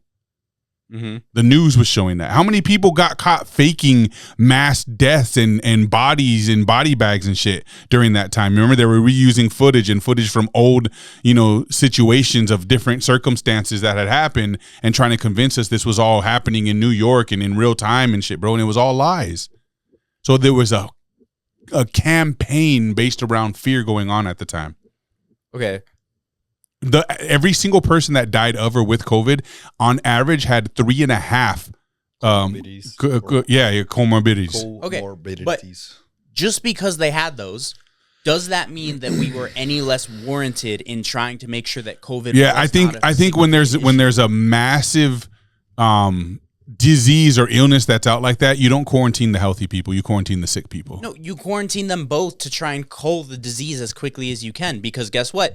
The news was showing that. How many people got caught faking mass deaths and bodies in body bags and shit during that time? Remember, they were reusing footage from old, situations of different circumstances that had happened and trying to convince us this was all happening in New York and in real time and shit, bro. And it was all lies. So there was a campaign based around fear going on at the time. Okay. Every single person that died of or with COVID on average had 3.5 comorbidities. Okay, but just because they had those, does that mean that we were any less warranted in trying to make sure that COVID? Yeah, I think when there's a massive disease or illness that's out like that, you don't quarantine the healthy people, you quarantine the sick people. No, you quarantine them both to try and cull the disease as quickly as you can, because guess what?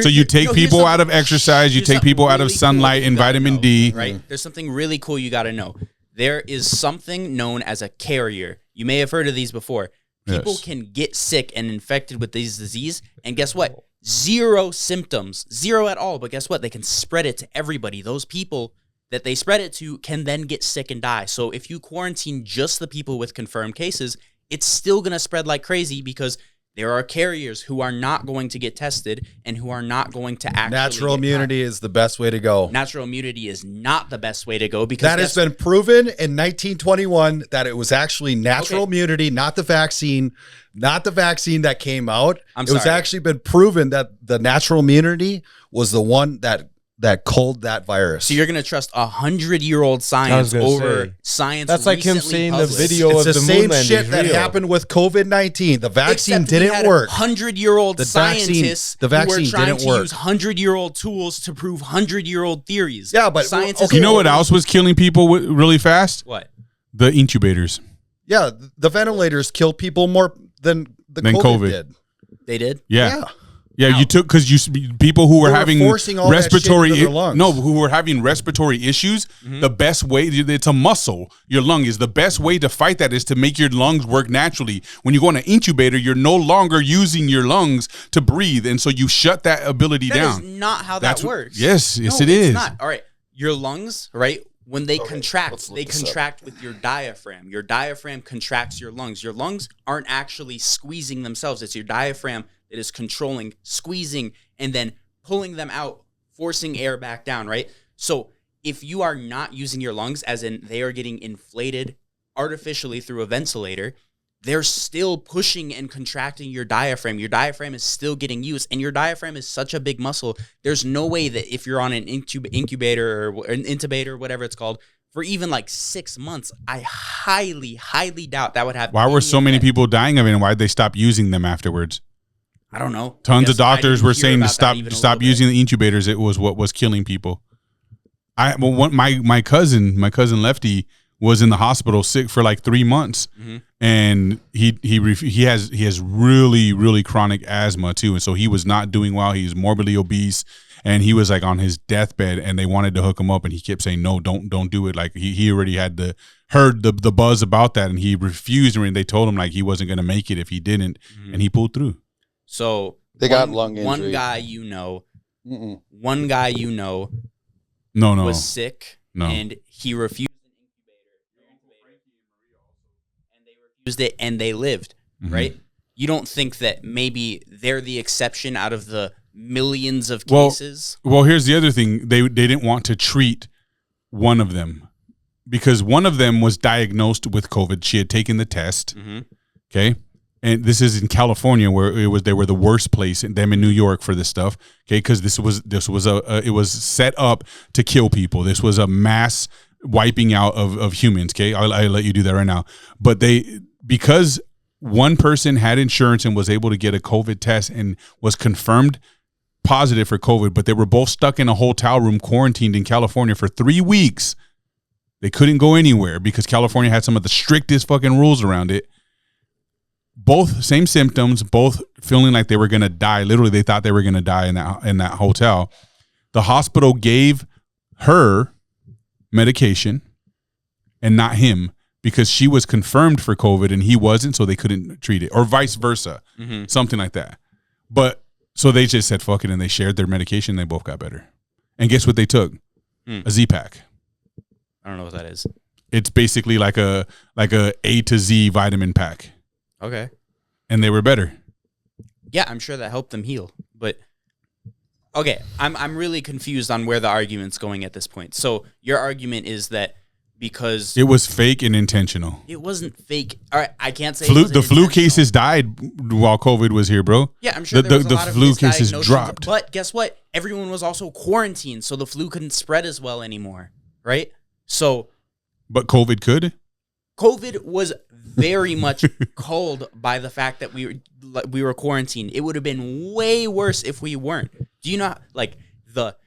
So you take people out of exercise, you take people out of sunlight and vitamin D. Right? There's something really cool you got to know. There is something known as a carrier. You may have heard of these before. People can get sick and infected with this disease, and guess what? Zero symptoms, zero at all. But guess what? They can spread it to everybody. Those people that they spread it to can then get sick and die. So if you quarantine just the people with confirmed cases, it's still going to spread like crazy because there are carriers who are not going to get tested and who are not going to actually natural immunity is the best way to go. Natural immunity is not the best way to go because that has been proven in 1921 that it was actually natural immunity, not the vaccine that came out. It was actually been proven that the natural immunity was the one that culled that virus. So you're going to trust 100-year-old science over science. That's like him seeing the video it's of the same moon shit that happened with COVID-19. The vaccine didn't work. 100-year-old scientists the vaccine who were trying didn't to work. use 100-year-old tools to prove 100-year-old theories. Yeah, but scientists. You know what else was killing people really fast? What? The incubators. Yeah, the ventilators killed people more than COVID did. They did? Yeah. Yeah, you took because people who were having respiratory who were having respiratory issues. The best way, it's a muscle. Your lung is the best way to fight that is to make your lungs work naturally. When you go in an incubator, you're no longer using your lungs to breathe, and so you shut that ability down. That is not how that works. Yes, it is. Not. All right, your lungs, right? When they contract, they contract with your diaphragm. Your diaphragm contracts your lungs. Your lungs aren't actually squeezing themselves. It's your diaphragm that is controlling, squeezing, and then pulling them out, forcing air back down, right? So if you are not using your lungs, as in they are getting inflated artificially through a ventilator, they're still pushing and contracting your diaphragm. Your diaphragm is still getting used, and your diaphragm is such a big muscle. There's no way that if you're on an incubator or an intubator, whatever it's called, for even like 6 months, I highly, highly doubt that would have. Why were so many people dying of it, and why did they stop using them afterwards? I don't know. Tons of doctors were saying to stop using the incubators. It was what was killing people. My cousin Lefty was in the hospital sick for like 3 months, and he has really chronic asthma too, and so he was not doing well. He was morbidly obese, and he was like on his deathbed, and they wanted to hook him up, and he kept saying no, don't do it. Like he already had heard the buzz about that, and he refused, and they told him like he wasn't going to make it if he didn't, and he pulled through. So they got lung injury. One guy was sick, and he refused an incubator, and they refused it, and they lived, right? You don't think that maybe they're the exception out of the millions of cases? Well, here's the other thing. They didn't want to treat one of them because one of them was diagnosed with COVID. She had taken the test, okay? And this is in California, where they were the worst place, and them in New York for this stuff, okay? Because it was set up to kill people. This was a mass wiping out of humans, okay? I'll let you do that right now. But because one person had insurance and was able to get a COVID test and was confirmed positive for COVID, but they were both stuck in a hotel room quarantined in California for 3 weeks. They couldn't go anywhere because California had some of the strictest fucking rules around it. Both same symptoms, both feeling like they were going to die. Literally, they thought they were going to die in that hotel. The hospital gave her medication and not him because she was confirmed for COVID and he wasn't, so they couldn't treat it, or vice versa, something like that. But so they just said fuck it, and they shared their medication. And they both got better. And guess what they took? A Z-Pack. I don't know what that is. It's basically like a A to Z vitamin pack. Okay. And they were better. Yeah, I'm sure that helped them heal. But okay, I'm really confused on where the argument's going at this point. So your argument is that because it was fake and intentional. It wasn't fake. All right, I can't say the flu cases died while COVID was here, bro. Yeah, I'm sure there was a lot of flu cases dropped. But guess what? Everyone was also quarantined, so the flu couldn't spread as well anymore, right? So, but COVID could. COVID was very much culled by the fact that we were quarantined. It would have been way worse if we weren't. Do you know, like, the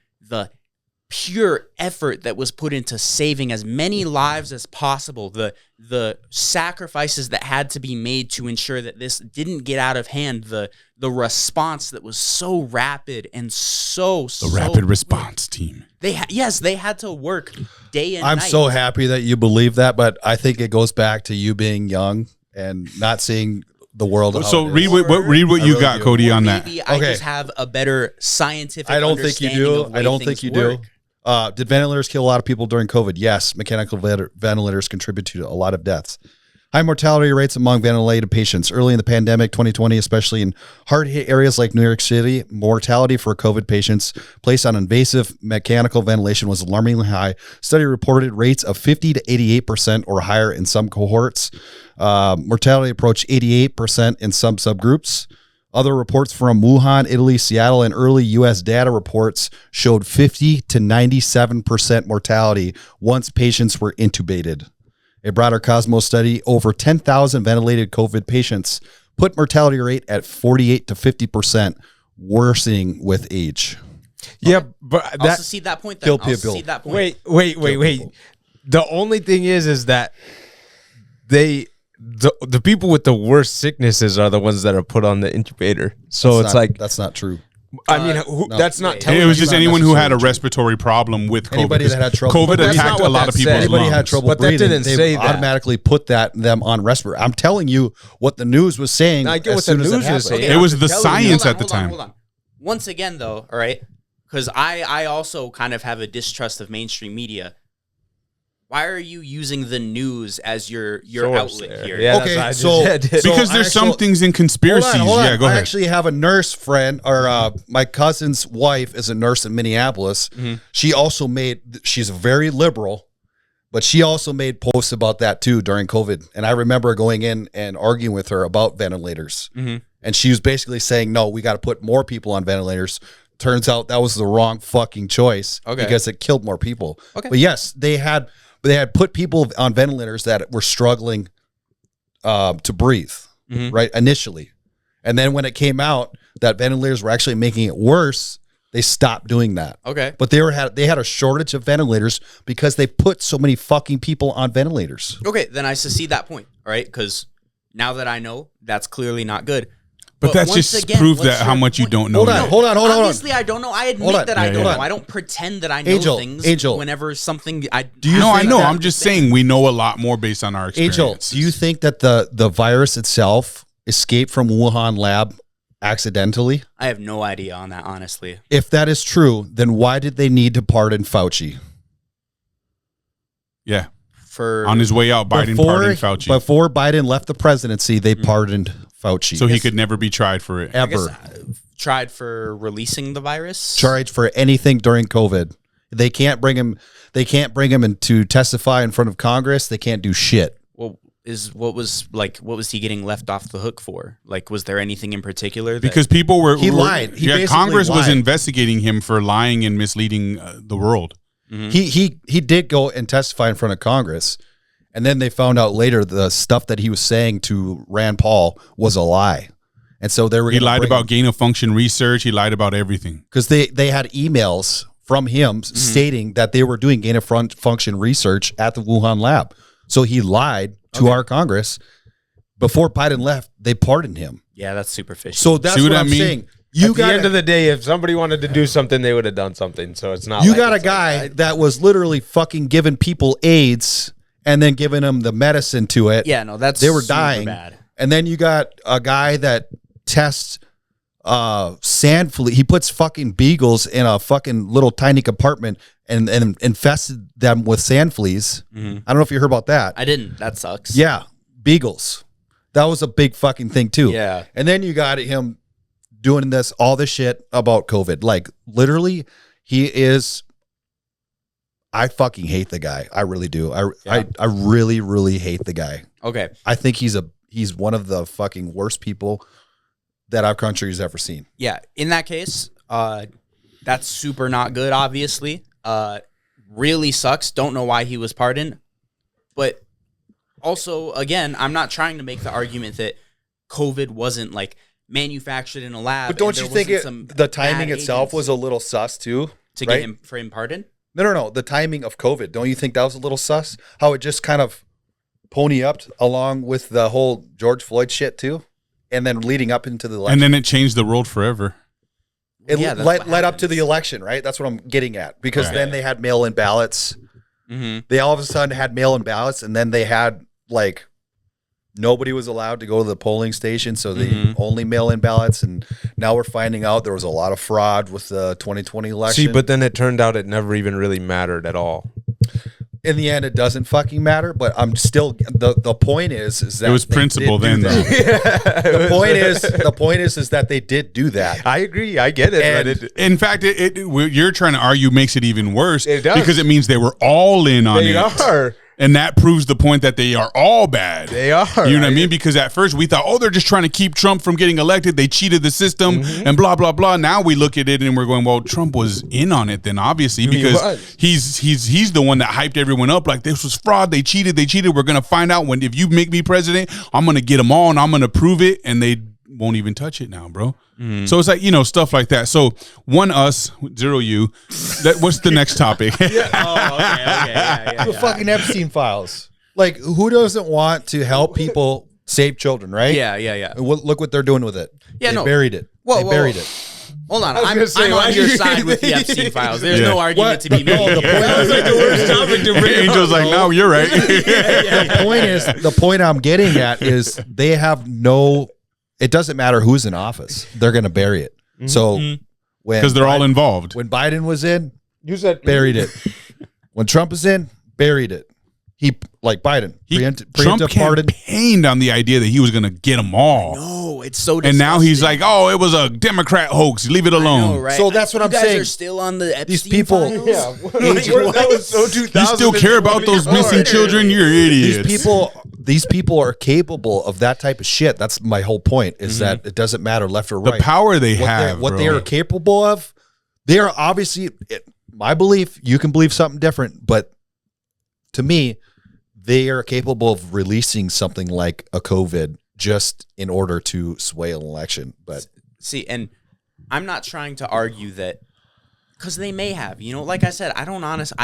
pure effort that was put into saving as many lives as possible, the sacrifices that had to be made to ensure that this didn't get out of hand, the response that was so rapid and so rapid response team. They had to work day and night. I'm so happy that you believe that, but I think it goes back to you being young and not seeing the world. So read what you got, Cody, on that. Maybe I just have a better scientific. I don't think you do. I don't think you do. Did ventilators kill a lot of people during COVID? Yes. Mechanical ventilators contribute to a lot of deaths. High mortality rates among ventilated patients. Early in the pandemic, 2020, especially in hard-hit areas like New York City, mortality for COVID patients placed on invasive mechanical ventilation was alarmingly high. Study reported rates of 50 to 88% or higher in some cohorts. Mortality approached 88% in some subgroups. Other reports from Wuhan, Italy, Seattle, and early U.S. data reports showed 50 to 97% mortality once patients were intubated. A broader Cosmos study, over 10,000 ventilated COVID patients, put mortality rate at 48 to 50%, worsening with age. Yeah, but I'll secede that point then. I'll secede that point. Wait. The only thing is that the people with the worst sicknesses are the ones that are put on the incubator. So that's not true. I mean, that's not telling. It was just anyone who had a respiratory problem with COVID. Anybody that had trouble. COVID attacked a lot of people's Anybody lungs. had trouble breathing, they automatically put them on respirator. I'm telling you what the news was saying. I get what the news is saying. It was the science at the time. Hold on. Once again, though, all right, because I also kind of have a distrust of mainstream media. Why are you using the news as your outlet here? Yeah, okay, because there's some things in conspiracies. Hold on. Yeah, go ahead. I actually have a nurse friend, or my cousin's wife is a nurse in Minneapolis. Mm-hmm. She's very liberal, but she also made posts about that too during COVID. And I remember going in and arguing with her about ventilators. Mm-hmm. And she was basically saying, no, we got to put more people on ventilators. Turns out that was the wrong fucking choice because it killed more people. Okay. But yes, they had put people on ventilators that were struggling to breathe, right, initially. And then when it came out that ventilators were actually making it worse, They stopped doing that. Okay. But they had a shortage of ventilators because they put so many fucking people on ventilators. Okay, then I secede that point, all right? Because now that I know, that's clearly not good. But that's just proof that how much you don't know. Hold on. Obviously, I don't know. I admit that I don't know. I don't pretend that I know things whenever something I do. No, I know. I'm just saying we know a lot more based on our experience. Angel, do you think that the virus itself escaped from Wuhan lab accidentally? I have no idea on that, honestly. If that is true, then why did they need to pardon Fauci? Yeah. For on his way out, Biden pardoned Fauci. Before Biden left the presidency, they pardoned Fauci. So he could never be tried for it. Ever. Tried for releasing the virus? Tried for anything during COVID. They can't bring him in to testify in front of Congress. They can't do shit. Well, what was he getting left off the hook for? Like, was there anything in particular? Because people were... He lied. Congress was investigating him for lying and misleading the world. Mm-hmm. He did go and testify in front of Congress, and then they found out later the stuff that he was saying to Rand Paul was a lie, and so they were. He lied about gain of function research. He lied about everything because they had emails from him stating that they were doing gain of function research at the Wuhan lab. So he lied to our Congress. Before Biden left, they pardoned him. Yeah, that's super fishy. So that's what I'm saying. At the end of the day, if somebody wanted to do something, they would have done something. So it's not. You got a guy that was literally fucking giving people AIDS and then giving them the medicine to it. Yeah, no, they were dying. Bad. And then you got a guy that tests sand flea. He puts fucking beagles in a fucking little tiny compartment and infested them with sand fleas. Mm-hmm. I don't know if you heard about that. I didn't. That sucks. Yeah, beagles. That was a big fucking thing too. Yeah. And then you got him doing all this shit about COVID. Like, literally, he is... I fucking hate the guy. I really do. I really, really hate the guy. Okay. I think he's one of the fucking worst people that our country has ever seen. Yeah. In that case, that's super not good, obviously. Really sucks. Don't know why he was pardoned. But also, again, I'm not trying to make the argument that COVID wasn't, like, manufactured in a lab. But don't you think the timing itself was a little sus too? To get him for him pardoned? No. The timing of COVID. Don't you think that was a little sus? How it just kind of pony up along with the whole George Floyd shit too? And then leading up into the election. And then it changed the world forever. It led up to the election, right? That's what I'm getting at. Because then they had mail-in ballots. Mm-hmm. They all of a sudden had mail-in ballots, and then they had, like, nobody was allowed to go to the polling station, so they only mail-in ballots, and now we're finding out there was a lot of fraud with the 2020 election. See, but then it turned out it never even really mattered at all. In the end, it doesn't fucking matter, but I'm still the point is that it was principle then. Though. The point is that they did do that. I agree. I get it. And in fact, you're trying to argue makes it even worse because it means they were all in on it. They are. And that proves the point that they are all bad. They are. You know what I mean? Because at first we thought, they're just trying to keep Trump from getting elected. They cheated the system and blah, blah, blah. Now we look at it and we're going, well, Trump was in on it then, obviously, because he's the one that hyped everyone up like this was fraud. They cheated. We're going to find out if you make me president, I'm going to get them all and I'm going to prove it. And they won't even touch it now, bro. So it's like, stuff like that. So 1 us, 0 you. What's the next topic? Okay. Yeah. The fucking Epstein files. Like, who doesn't want to help people save children, right? Yeah. Look what they're doing with it. Yeah, they buried it. They buried it. Hold on, I'm on your side with the Epstein files. There's no argument to be made. Angel's like, no, you're right. The point I'm getting at is they have no. It doesn't matter who's in office; they're going to bury it. So because they're all involved. When Biden was in, buried it. When Trump is in, buried it. Biden. Trump campaigned on the idea that he was going to get them all. No, it's so disgusting. And now he's like, it was a Democrat hoax. Leave it alone. Know, right? So that's what I'm saying. You guys are still on the Epstein These people. files? Yeah. That was so 2000. You still care about those missing children? You're idiots. These people are capable of that type of shit. That's my whole point, is that it doesn't matter left or right. The power they have, what they are capable of, they are obviously, my belief, you can believe something different, but to me, they are capable of releasing something like a COVID just in order to sway an election. But see, and I'm not trying to argue that Because they may have, like I said, I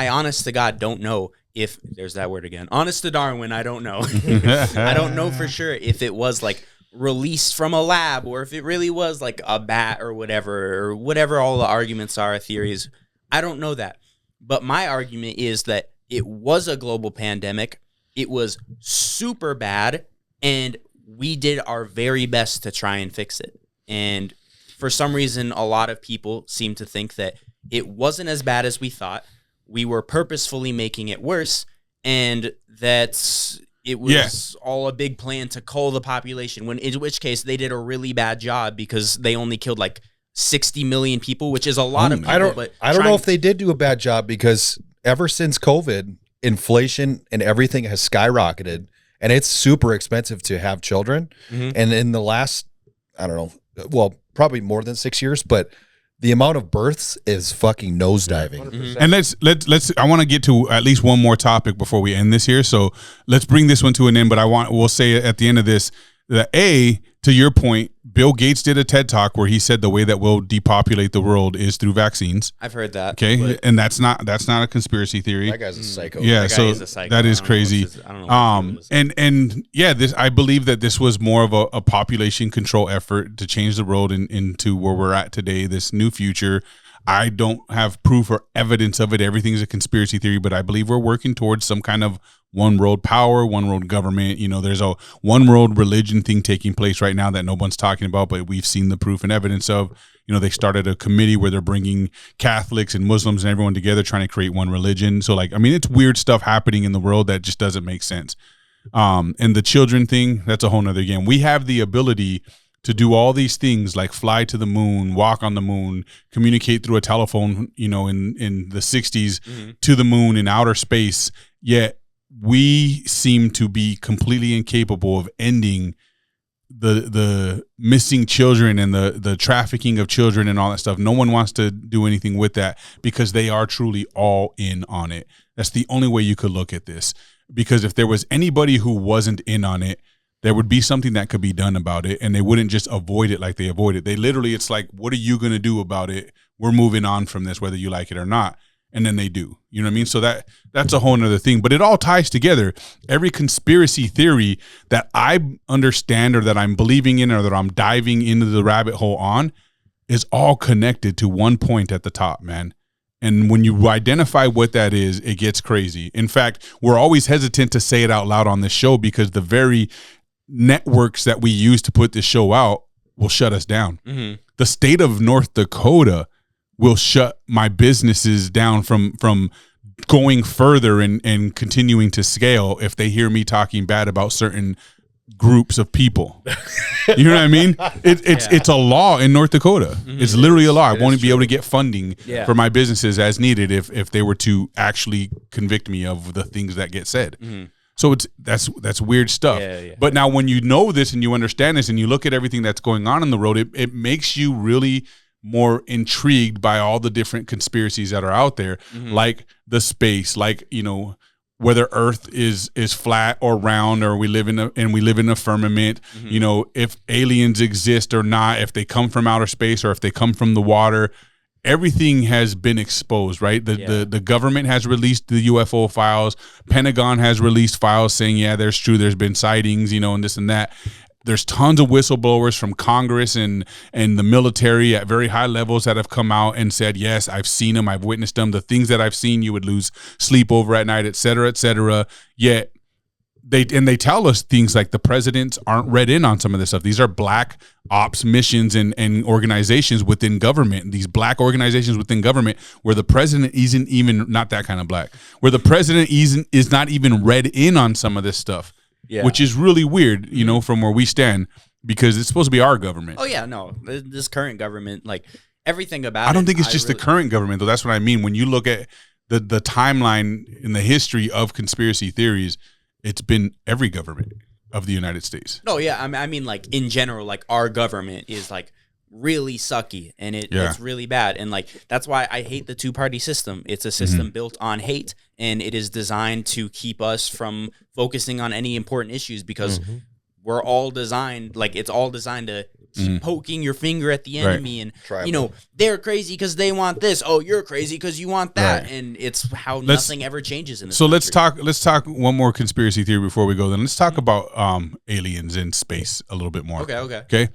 honest to God don't know if there's that word again. Honest to Darwin, I don't know. I don't know for sure if it was like released from a lab or if it really was like a bat or whatever all the arguments are, theories. I don't know that. But my argument is that it was a global pandemic. It was super bad, and we did our very best to try and fix it. And for some reason, a lot of people seem to think that it wasn't as bad as we thought. We were purposefully making it worse, and that it was all a big plan to cull the population, in which case they did a really bad job because they only killed like 60 million people, which is a lot of people. I don't know if they did do a bad job, because ever since COVID, inflation and everything has skyrocketed, and it's super expensive to have children. And in the last, I don't know, well, probably more than 6 years, but the amount of births is fucking nosediving. And let's I want to get to at least one more topic before we end this here. So let's bring this one to an end, but we'll say at the end of this that to your point, Bill Gates did a TED Talk where he said the way that we'll depopulate the world is through vaccines. I've heard that. Okay, and that's not a conspiracy theory. That guy's a psycho. Yeah, that so is a psycho. that is crazy. This was more of a population control effort to change the world into where we're at today, this new future. I don't have proof or evidence of it. Everything's a conspiracy theory, but I believe we're working towards some kind of one world power, one world government. There's a one world religion thing taking place right now that no one's talking about, but we've seen the proof and evidence of. They started a committee where they're bringing Catholics and Muslims and everyone together trying to create one religion. So it's weird stuff happening in the world that just doesn't make sense. And the children thing, that's a whole nother game. We have the ability to do all these things like fly to the moon, walk on the moon, communicate through a telephone, in the 60s to the moon in outer space. Yet we seem to be completely incapable of ending the missing children and the trafficking of children and all that stuff. No one wants to do anything with that because they are truly all in on it. That's the only way you could look at this. Because if there was anybody who wasn't in on it, there would be something that could be done about it, and they wouldn't just avoid it like they avoid it. They literally, it's like, what are you going to do about it? We're moving on from this, whether you like it or not. And then they do. You know what I mean? So that's a whole nother thing. But it all ties together. Every conspiracy theory that I understand or that I'm believing in or that I'm diving into the rabbit hole on is all connected to one point at the top, man. And when you identify what that is, it gets crazy. In fact, we're always hesitant to say it out loud on this show because the very networks that we use to put this show out will shut us down. The state of North Dakota will shut my businesses down from going further and continuing to scale if they hear me talking bad about certain groups of people. You know what I mean? It's a law in North Dakota. It's literally a law. I won't be able to get funding for my businesses as needed if they were to actually convict me of the things that get said. So that's weird stuff. But now when you know this and you understand this and you look at everything that's going on in the world, it makes you really more intrigued by all the different conspiracies that are out there, like the space, like, whether Earth is flat or round, or we live in a firmament, if aliens exist or not, if they come from outer space or if they come from the water. Everything has been exposed, right? The government has released the UFO files. Pentagon has released files saying, yeah, there's been sightings, and this and that. There's tons of whistleblowers from Congress and the military at very high levels that have come out and said, yes, I've seen them, I've witnessed them. The things that I've seen, you would lose sleep over at night, et cetera, et cetera. Yet they tell us things like the presidents aren't read in on some of this stuff. These are black ops missions and organizations within government. These black organizations within government where the president isn't even, not that kind of black, where the president is not even read in on some of this stuff, which is really weird, from where we stand, because it's supposed to be our government. Oh yeah, no, this current government, like everything about it. I don't think it's just the current government though. That's what I mean. When you look at the timeline in the history of conspiracy theories, it's been every government of the United States. No, yeah. I mean, like, in general, like, our government is, like, really sucky, and it's really bad. And, like, that's why I hate the two-party system. It's a system built on hate, and it is designed to keep us from focusing on any important issues because we're all designed, like, it's all designed to poking your finger at the enemy and Tribal. you know, they're crazy because they want this. Oh, you're crazy because you want that. Right. And it's how nothing ever changes in this So country. let's talk one more conspiracy theory before we go. Then let's talk about aliens in space a little bit more. Okay.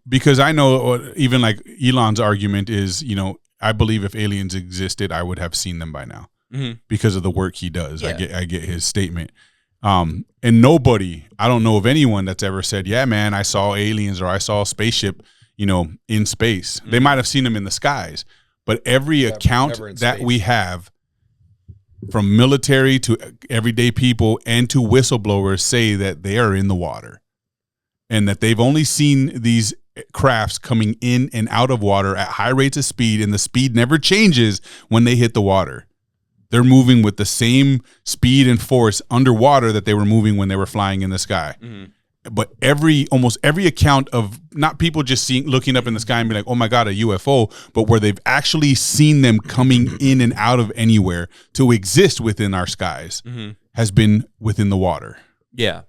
Because I know even like Elon's argument is, you know, I believe if aliens existed, I would have seen them by now because of the work he does. Yeah. I get his statement. And nobody, I don't know of anyone that's ever said, yeah, man, I saw aliens or I saw a spaceship, you know, in space. They might have seen them in the skies, but every account that space. we have from military to everyday people and to whistleblowers say that they are in the water and that they've only seen these crafts coming in and out of water at high rates of speed, and the speed never changes when they hit the water. They're moving with the same speed and force underwater that they were moving when they were flying in the sky. But almost every account of not people just looking up in the sky and be like, oh my God, a UFO, but where they've actually seen them coming in and out of anywhere to exist within our skies has been within the water. Yeah.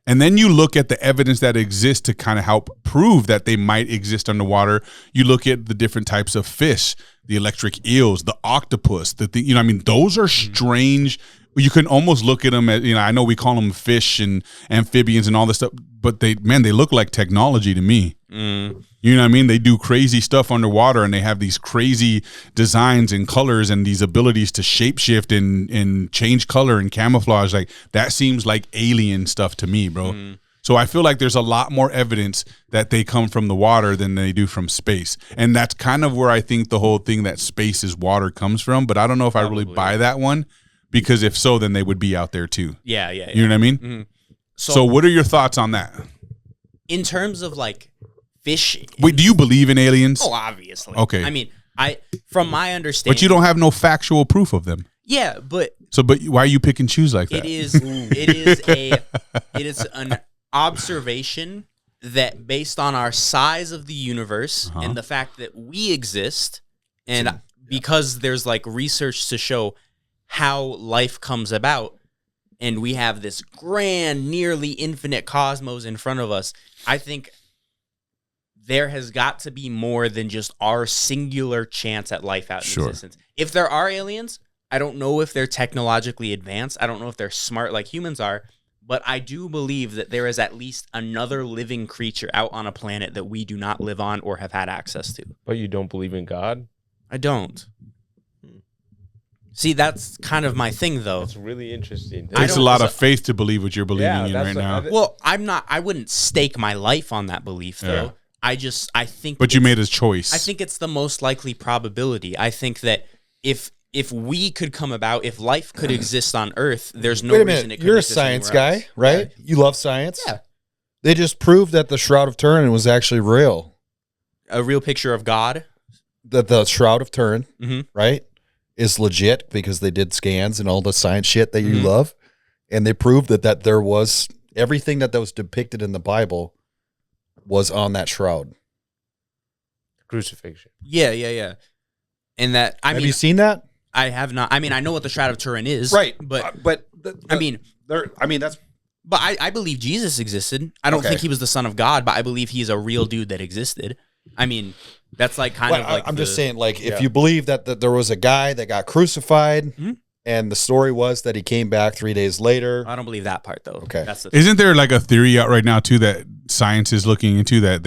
And then you look at the evidence that exists to kind of help prove that they might exist underwater. You look at the different types of fish, the electric eels, the octopus, you know, I mean, those are strange. You can almost look at them as, you know, I know we call them fish and amphibians and all this stuff, but they look like technology to me. You know what I mean? They do crazy stuff underwater and they have these crazy designs and colors and these abilities to shapeshift and change color and camouflage. Like that seems like alien stuff to me, bro. So I feel like there's a lot more evidence that they come from the water than they do from space. And that's kind of where I think the whole thing that space is water comes from. But I don't know if I really buy that one, because if so, then they would be out there too. Yeah. You know what I mean? So what are your thoughts on that? In terms of like fish. Wait, do you believe in aliens? Oh, obviously. Okay. I mean, from my understanding. But you don't have no factual proof of them. Yeah, but why are you pick and choose like that? It is an observation that based on our size of the universe and the fact that we exist, and because there's like research to show how life comes about, and we have this grand, nearly infinite cosmos in front of us, I think there has got to be more than just our singular chance at life out in existence. If there are aliens, I don't know if they're technologically advanced. I don't know if they're smart like humans are, but I do believe that there is at least another living creature out on a planet that we do not live on or have had access to. But you don't believe in God? I don't. See, that's kind of my thing, though. That's really interesting. It takes a lot of faith to believe what you're believing in right now. Well, I wouldn't stake my life on that belief, though. I think. But you made a choice. I think it's the most likely probability. I think that if we could come about, if life could exist on Earth, there's no reason it could You're a exist science anywhere guy, else. right? You love science? Yeah. They just proved that the Shroud of Turin was actually real. A real picture of God. That the Shroud of Turin, Mhm. right, is legit because they did scans and all the science shit that you love. And they proved that there was everything that was depicted in the Bible was on that shroud. Crucifixion. Yeah. And that, Have you seen that? I have not. I mean, I know what the Shroud of Turin is. Right. But that's But I believe Jesus existed. I don't think he was the son of God, but I believe he's a real dude that existed. I mean, that's like kind of like I'm just saying, like, if you believe that there was a guy that got crucified and the story was that he came back 3 days later. I don't believe that part, though. Okay. That's the Isn't there like a theory out right now, too, that science is looking into, that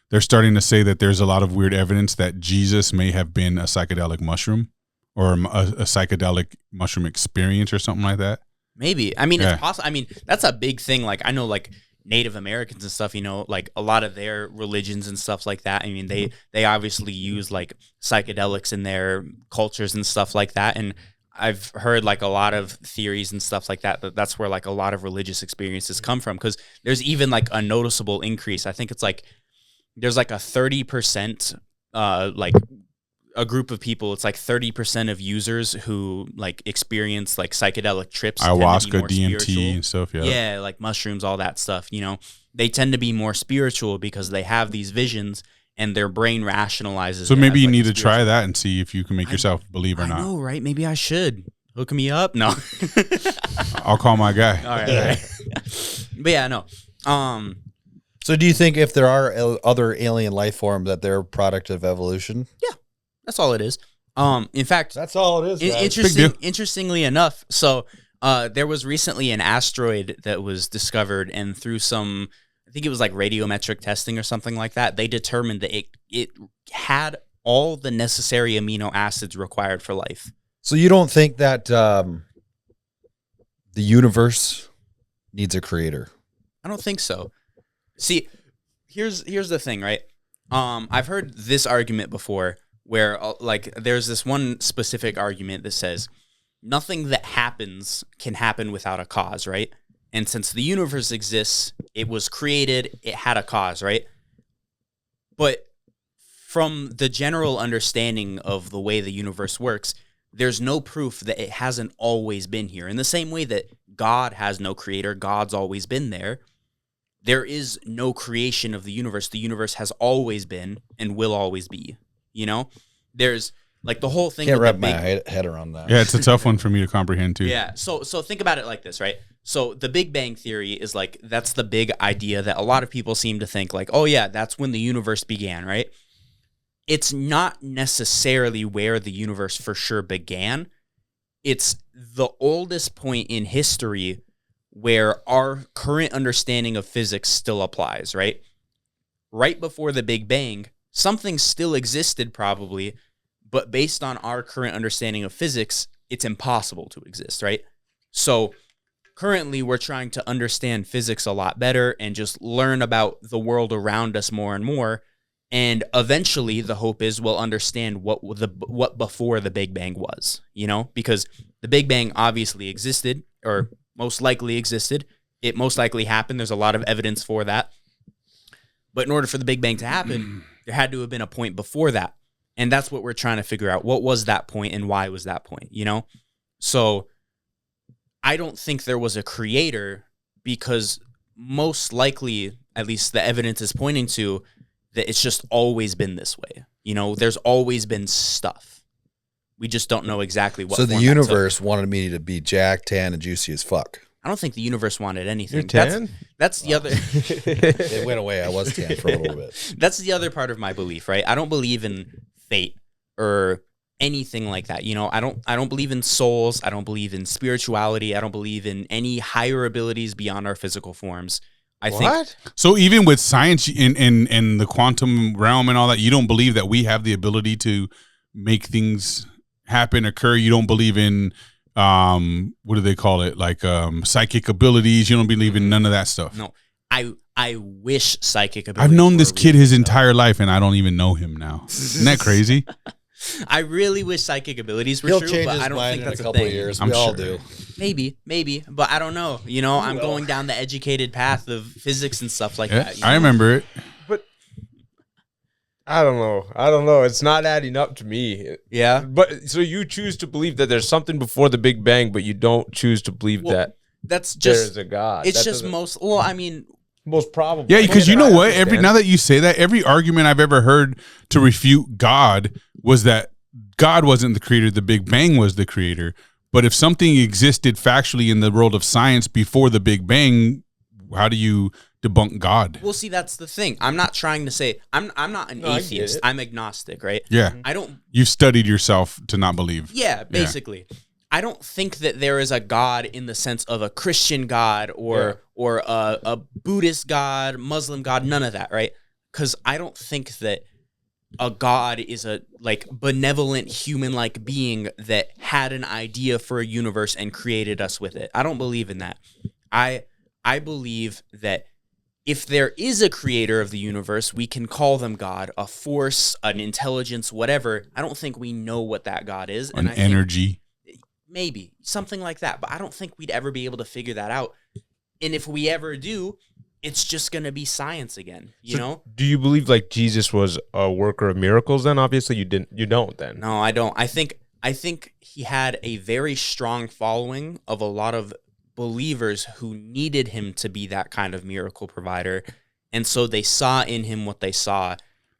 they're starting to say that there's a lot of weird evidence that Jesus may have been a psychedelic mushroom or a psychedelic mushroom experience or something like that? Maybe. I mean, it's possible. I mean, that's a big thing. Like, I know, like, Native Americans and stuff, you know, like a lot of their religions and stuff like that. I mean, they obviously use like psychedelics in their cultures and stuff like that. And I've heard like a lot of theories and stuff like that, that's where like a lot of religious experiences come from. Cause there's even like a noticeable increase. I think it's like, there's like a 30%, like a group of people, it's like 30% of users who like experience like psychedelic trips, ayahuasca, DMT and stuff. Yeah, like mushrooms, all that stuff. You know, they tend to be more spiritual because they have these visions and their brain rationalizes. So maybe you need to try that and see if you can make yourself believe or not. I know, right? Maybe I should hook me up. No, I'll call my guy. all right. But yeah, no. So do you think if there are other alien life forms that they're a product of evolution? Yeah, that's all it is. In fact, That's all it is. Interestingly enough, so there was recently an asteroid that was discovered, and through some, I think it was like radiometric testing or something like that, they determined that it had all the necessary amino acids required for life. So you don't think that the universe needs a creator? I don't think so. See, here's the thing, right? I've heard this argument before where like there's this one specific argument that says nothing that happens can happen without a cause, right? And since the universe exists, it was created, it had a cause, right? But from the general understanding of the way the universe works, there's no proof that it hasn't always been here. In the same way that God has no creator, God's always been there. There is no creation of the universe. The universe has always been and will always be. You know, there's like the whole thing. Can't wrap my head around that. Yeah, it's a tough one for me to comprehend too. Yeah. So think about it like this, right? So the Big Bang Theory is like, that's the big idea that a lot of people seem to think like, oh yeah, that's when the universe began, right? It's not necessarily where the universe for sure began. It's the oldest point in history where our current understanding of physics still applies, right? Right before the Big Bang, something still existed probably, but based on our current understanding of physics, it's impossible to exist, right? So currently we're trying to understand physics a lot better and just learn about the world around us more and more. And eventually the hope is we'll understand what before the Big Bang was, you know, because the Big Bang obviously existed, or most likely existed. It most likely happened. There's a lot of evidence for that. But in order for the Big Bang to happen, there had to have been a point before that. And that's what we're trying to figure out. What was that point and why was that point, you know? So I don't think there was a creator, because most likely, at least the evidence is pointing to, that it's just always been this way. You know, there's always been stuff. We just don't know exactly what. So the universe wanted me to be jacked, tan, and juicy as fuck. I don't think the universe wanted anything. You're tan? That's the other. It went away. I was tan for a little bit. That's the other part of my belief, right? I don't believe in fate or anything like that. You know, I don't believe in souls. I don't believe in spirituality. I don't believe in any higher abilities beyond our physical forms. I think so. Even with science in the quantum realm and all that, you don't believe that we have the ability to make things happen, occur. You don't believe in what do they call it? Like psychic abilities. You don't believe in none of that stuff. No, I wish psychic abilities. I've known this kid his entire life, and I don't even know him now. Isn't that crazy? I really wish psychic abilities were true, but I don't think that's a couple thing. Of years. I'm we all sure. do. Maybe, but I don't know. You know, I'm going down the educated path of physics and stuff like that. You know? I remember it. But I don't know. It's not adding up to me. Yeah. But so you choose to believe that there's something before the Big Bang, but you don't choose to believe that that's just there's a God. It's just most. Well, I mean, most probable. Yeah, because you know what? Now that you say that, every argument I've ever heard to refute God was that God wasn't the creator, the Big Bang was the creator. But if something existed factually in the world of science before the Big Bang, how do you debunk God? Well, see, that's the thing. I'm not trying to say I'm not an atheist. I'm agnostic, right? Yeah. I don't. You've studied yourself to not believe. Yeah, basically. Yeah. I don't think that there is a God in the sense of a Christian God or a Buddhist God, Muslim God, none of that, right? Because I don't think that a God is a like benevolent human-like being that had an idea for a universe and created us with it. I don't believe in that. I believe that if there is a creator of the universe, we can call them God, a force, an intelligence, whatever. I don't think we know what that God is. An energy. Maybe something like that, but I don't think we'd ever be able to figure that out. And if we ever do, it's just going to be science again, you know? Do you believe like Jesus was a worker of miracles then? Obviously you don't then. No, I don't. I think he had a very strong following of a lot of believers who needed him to be that kind of miracle provider. And so they saw in him what they saw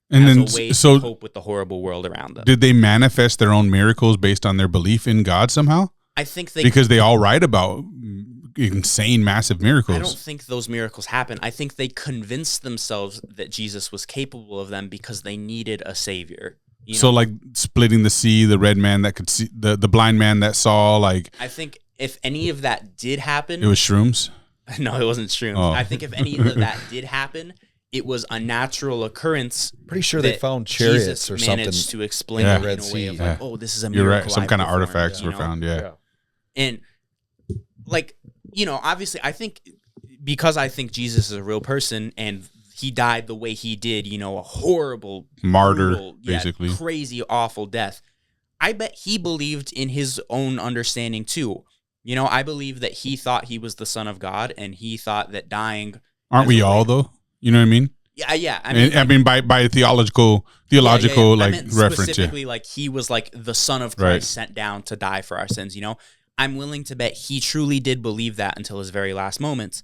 and as then, a way to cope with the horrible world around them. Did they manifest their own miracles based on their belief in God somehow? I think because they all write about insane, massive miracles. I don't think those miracles happen. I think they convinced themselves that Jesus was capable of them because they needed a savior. So like splitting the sea, the red man that could see, the blind man that saw, like. I think if any of that did happen. It was shrooms? No, it wasn't shrooms. Oh. I think if any of that did happen, it was a natural occurrence. Pretty sure they found chariots Jesus or something. managed to explain it in a way of like, oh, this is a miracle. You're right. Some kind of artifacts were found, And like, obviously I think because I think Jesus is a real person and he died the way he did, a horrible martyr, brutal, basically crazy, awful death. I bet he believed in his own understanding too. I believe that he thought he was the son of God and he thought that dying. Aren't we all though? You know what I mean? Yeah. I mean by theological like reference. Specifically, like he was like the son of Christ sent down to die for our sins. I'm willing to bet he truly did believe that until his very last moments.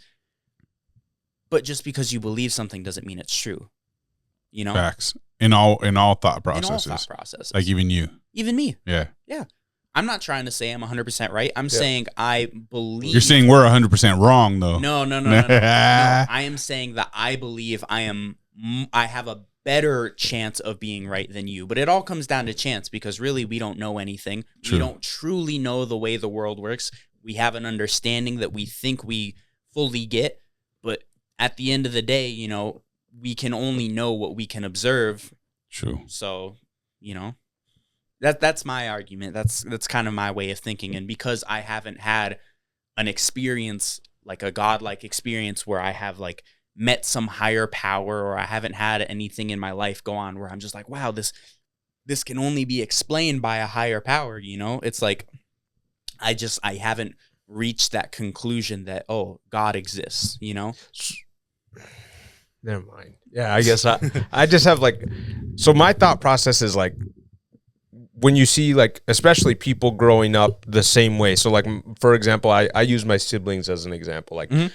But just because you believe something doesn't mean it's true. Facts in all thought processes. In all thought processes. Like even you. Even me. Yeah. Yeah. I'm not trying to say I'm 100% right. I'm saying I believe. You're saying we're 100% wrong, though. No. I am saying that I believe I have a better chance of being right than you. But it all comes down to chance because really we don't know anything. True. We don't truly know the way the world works. We have an understanding that we think we fully get. But at the end of the day, we can only know what we can observe. True. So, That's my argument. That's kind of my way of thinking. And because I haven't had an experience, like a godlike experience where I have like met some higher power, or I haven't had anything in my life go on where I'm just like, wow, this can only be explained by a higher power, It's like I haven't reached that conclusion that, oh, God exists, Never mind. Yeah, I guess I just have like, so my thought process is like, when you see like, especially people growing up the same way. So like, for example, I use my siblings as an example. Like I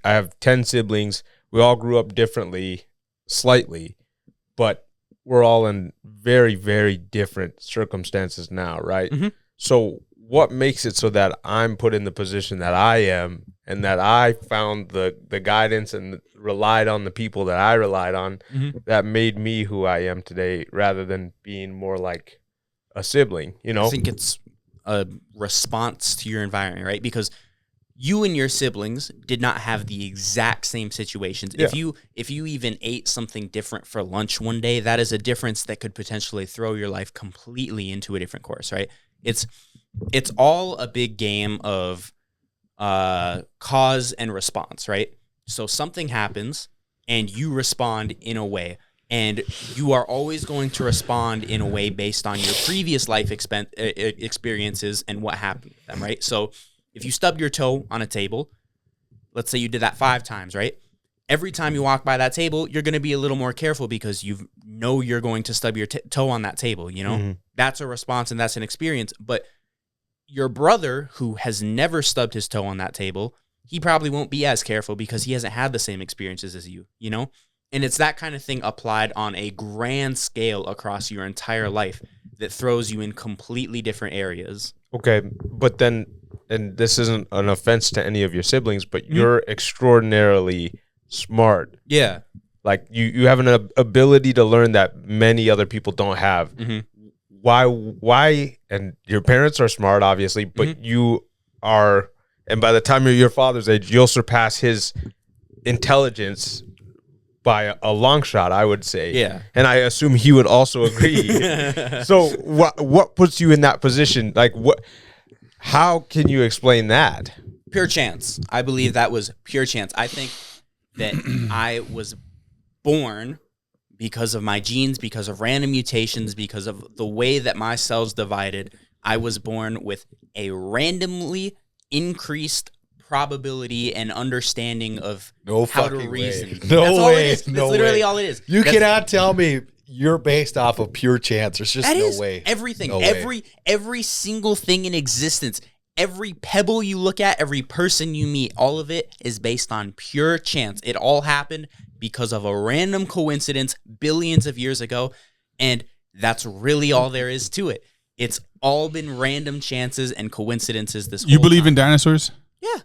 have 10 siblings. We all grew up differently, slightly, but we're all in very, very different circumstances now. Right. Mm-hmm. So what makes it so that I'm put in the position that I am and that I found the guidance and relied on the people that I relied on that made me who I am today, rather than being more like a sibling, I think it's a response to your environment, right? Because you and your siblings did not have the exact same situations. Yeah. If you even ate something different for lunch one day, that is a difference that could potentially throw your life completely into a different course, right? It's all a big game of cause and response, right? So something happens and you respond in a way. And you are always going to respond in a way based on your previous life experiences and what happened with them, right? So if you stub your toe on a table, let's say you did that 5 times, right? Every time you walk by that table, you're going to be a little more careful because you know you're going to stub your toe on that table, Mm-hmm. That's a response and that's an experience. But your brother, who has never stubbed his toe on that table, he probably won't be as careful because he hasn't had the same experiences as you, And it's that kind of thing applied on a grand scale across your entire life that throws you in completely different areas. Okay, but then, and this isn't an offense to any of your siblings, but you're extraordinarily smart. Yeah. Like you have an ability to learn that many other people don't have. Mm-hmm. Why? And your parents are smart, obviously, but you are, and by the time you're your father's age, you'll surpass his intelligence by a long shot, I would say. Yeah. And I assume he would also agree. So what puts you in that position? Like how can you explain that? Pure chance. I believe that was pure chance. I think that I was born because of my genes, because of random mutations, because of the way that my cells divided. I was born with a randomly increased probability and understanding of how to reason. That's all it is. That's literally all it is. You cannot tell me you're based off of pure chance. There's just no way. Everything. No every single thing in existence, every pebble you look at, every person you meet, all of it is based on pure chance. It all happened because of a random coincidence billions of years ago, and that's really all there is to it. It's all been random chances and coincidences this whole You believe time. in dinosaurs? Yeah.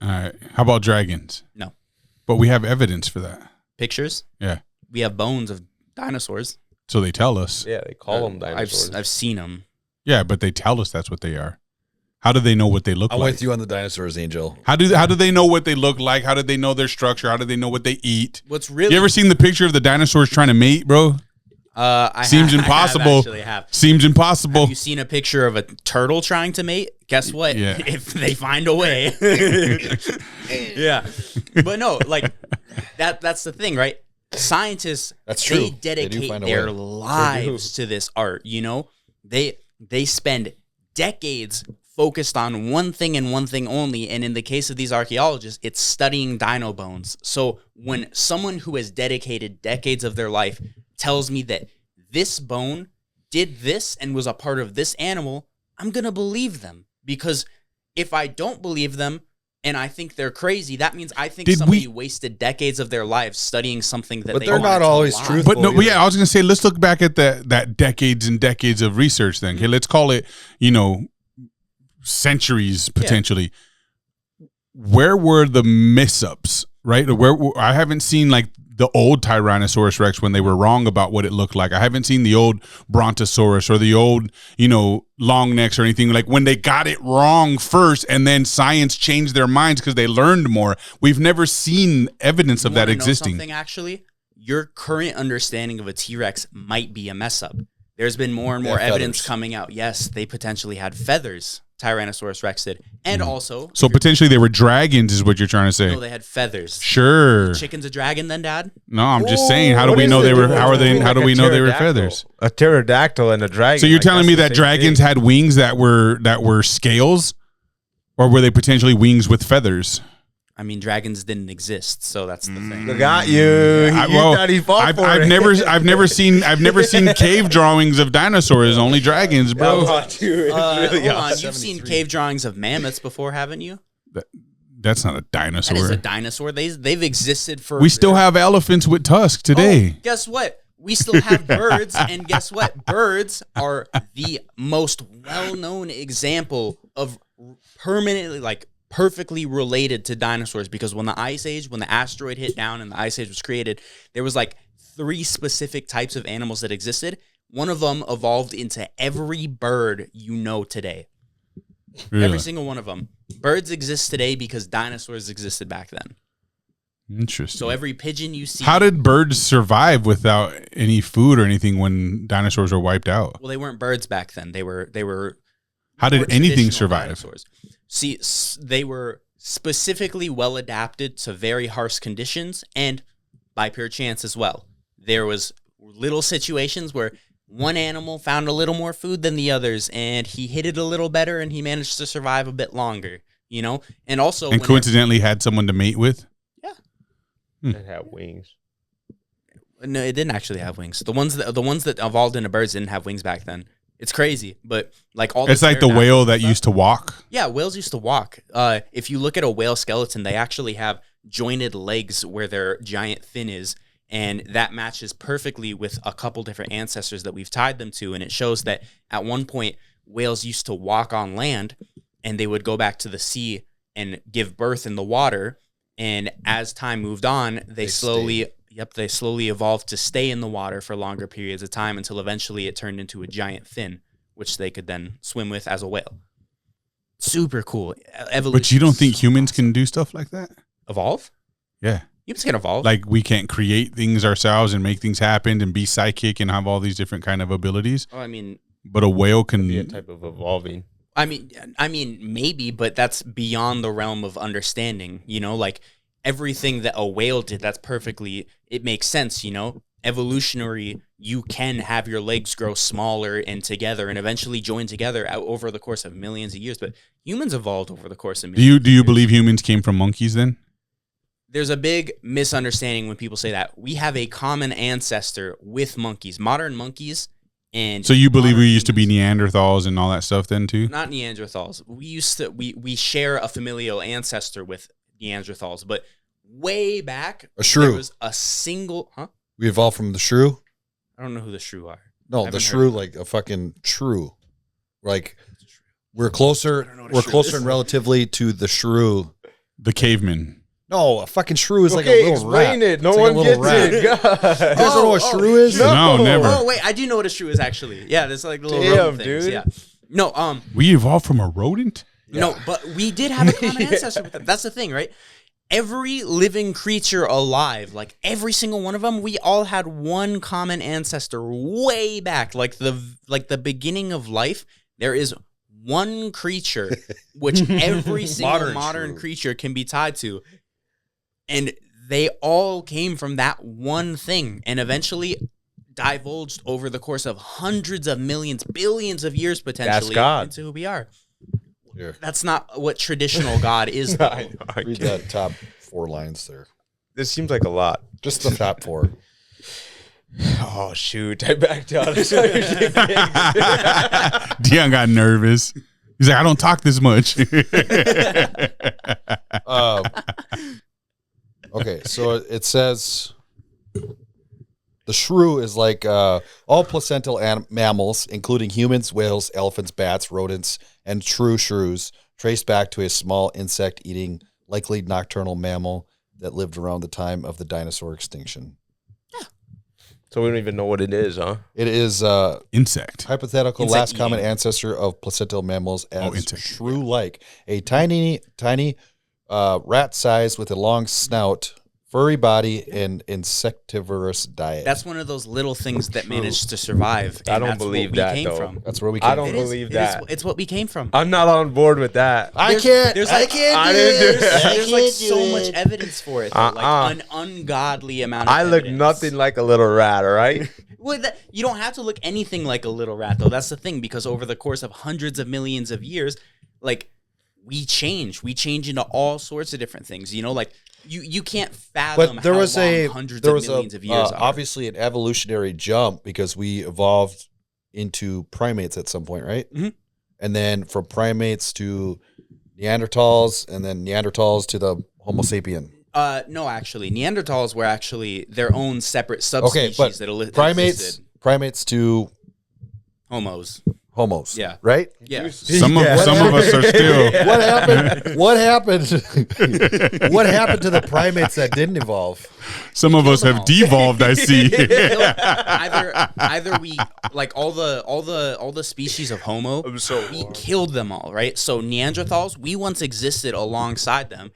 All right. How about dragons? No. But we have evidence for that. Pictures? Yeah. We have bones of dinosaurs. So they tell us. Yeah, they call them dinosaurs. I've seen them. Yeah, but they tell us that's what they are. How do they know what they look I'm like? with you on the dinosaurs, Angel. How do they know what they look like? How do they know their structure? How do they know what they eat? What's really? You ever seen the picture of the dinosaurs trying to mate, bro? Seems impossible. I have. Seems impossible. Have you seen a picture of a turtle trying to mate? Guess what? Yeah. If they find a way. Yeah. But no, like that's the thing, right? Scientists, That's true. they They do dedicate find a their way. lives to this art, you know? They spend decades focused on one thing and one thing only, and in the case of these archaeologists, it's studying dino bones. So when someone who has dedicated decades of their life tells me that this bone did this and was a part of this animal, I'm going to believe them. Because if I don't believe them and I think they're crazy, that means I think somebody wasted decades of their lives studying something that But they they're not wanted to always lie. truthful. But no, either. yeah, I was gonna say let's look back at that decades and decades of research. Then, okay, let's call it centuries potentially. Where were the miss-ups? Right, where I haven't seen like the old Tyrannosaurus Rex when they were wrong about what it looked like. I haven't seen the old Brontosaurus or the old, long necks or anything like when they got it wrong first and then science changed their minds because they learned more. We've never seen evidence of that existing. Something actually, your current understanding of a T-Rex might be a mess up. There's been more and more evidence feathers. coming out. Yes, they potentially had feathers. Tyrannosaurus Rex did, and also So potentially they were dragons, is what you're trying to say. no, they had feathers. Sure. Chicken's a dragon, then, Dad? No, I'm just saying. How do What we is know the they were? difference How are they? between How do like we a know they were pterodactyl? feathers? A pterodactyl and a dragon. So you're like, telling that's me the that same dragons thing. had wings that were scales, or were they potentially wings with feathers? I mean, dragons didn't exist, so that's the thing. Look at you. Thought he fought for I've it. never seen cave drawings of dinosaurs. Only dragons, bro. Dude, it's really Hold on, awesome. you've seen cave drawings of mammoths before, haven't you? That's not a That is dinosaur. a dinosaur. They've existed for. We still have elephants with tusks today. Oh, guess what? We still have birds, and guess what? Birds are the most well-known example of permanently, perfectly related to dinosaurs, because when the asteroid hit down and the ice age was created, there was 3 specific types of animals that existed. One of them evolved into every bird you know today. Really? Every single one of them. Birds exist today because dinosaurs existed back then. Interesting. So every pigeon you see. How did birds survive without any food or anything when dinosaurs were wiped out? Well, they weren't birds back then. They were. How did more anything traditional survive? dinosaurs. See, they were specifically well adapted to very harsh conditions, and by pure chance as well. There was little situations where one animal found a little more food than the others, and he hit it a little better, and he managed to survive a bit longer. And also, And coincidentally had someone to mate with? It had wings. no, it didn't actually have wings. The ones that evolved into birds didn't have wings back then. It's crazy, but It's like the whale that used to walk. Yeah, whales used to walk. If you look at a whale skeleton, they actually have jointed legs where their giant fin is, and that matches perfectly with a couple different ancestors that we've tied them to, and it shows that at one point whales used to walk on land, and they would go back to the sea and give birth in the water, and as time moved on, they slowly evolved to stay in the water for longer periods of time until eventually it turned into a giant fin, which they could then swim with as a whale. Super cool. Evolution. But you don't is think so humans awesome. can do stuff like that? Evolve? Yeah. Humans can evolve. Like we can't create things ourselves and make things happen and be psychic and have all these different kind of abilities. I mean, But a whale can. Be a type of evolving. I mean, maybe, but that's beyond the realm of understanding. Everything that a whale did, that's perfectly. It makes sense. Evolutionary. You can have your legs grow smaller and together, and eventually join together over the course of millions of years. But humans evolved over the course of millions. Do you believe humans came from monkeys then? There's a big misunderstanding when people say that. We have a common ancestor with monkeys, modern monkeys. And So you believe modern we used to be humans. Neanderthals and all that stuff then too? Not Neanderthals. We share a familial ancestor with Neanderthals, but way back A shrew. there was a single We evolved from the shrew. I don't know who the shrew are. No, Haven't the heard shrew, of it. like a fucking shrew. Like we're closer. know what a We're shrew closer is. and relatively to the shrew The caveman. No, a fucking shrew is like a Okay, little rat. explain it. No It's like a one little gets it. God. You guys don't know what a shrew is? No, never. Oh wait, I do know what a shrew is actually. Yeah, there's like the little Damn, rodent things. dude. Yeah. No, We evolved from a rodent? no, but we did have a common ancestor with them. That's the thing, right? Every living creature alive, like every single one of them, we all had one common ancestor way back, like the beginning of life. There is one creature which every single modern creature can be tied to, and they all came from that one thing, and eventually divulged over the course of hundreds of millions, billions of years potentially into who we are. Here. That's not what traditional God is, though. I know, I Read can't. that top 4 lines there. This seems like a lot. Just the top 4. Oh shoot! I backed out. Dion got nervous. He's like, I don't talk this much. Okay, so it says the shrew is like all placental mammals, including humans, whales, elephants, bats, rodents, and true shrews, traced back to a small insect-eating, likely nocturnal mammal that lived around the time of the dinosaur extinction. So we don't even know what it is, huh? It is Insect. hypothetical Insect last common eating. ancestor of placental mammals as insect, shrew-like, a tiny rat size with a long snout, furry body, and insectivorous diet. That's one of those little things that managed to survive. I and don't that's believe what we that, came though. from. That's where we I came don't from. It is. believe It is- that. it's what we came from. I'm not on board with that. I There's- can't. There's I like, can't I do didn't do this. it. I there's like can't so do much it. evidence for it. Though. Like an ungodly amount of I look evidence. nothing like a little rat, all right? Well, you don't have to look anything like a little rat, though. That's the thing, because over the course of hundreds of millions of years, like, we change. We change into all sorts of different things. You know, like, you can't fathom But there how was long hundreds of millions of years are. obviously an evolutionary jump because we evolved into primates at some point, right? Mhm. And then from primates to Neanderthals, and then Neanderthals to the Homo sapien. No, actually, Neanderthals were actually their own separate Okay, subspecies but that primates to homos. homos. Yeah. Right? Yeah. Some of us are still. What happened? What happened? What happened to the primates that didn't evolve? Some of us have devolved. I see. either we like all the species of Homo. We killed them all, right? So Neanderthals, we once existed alongside them.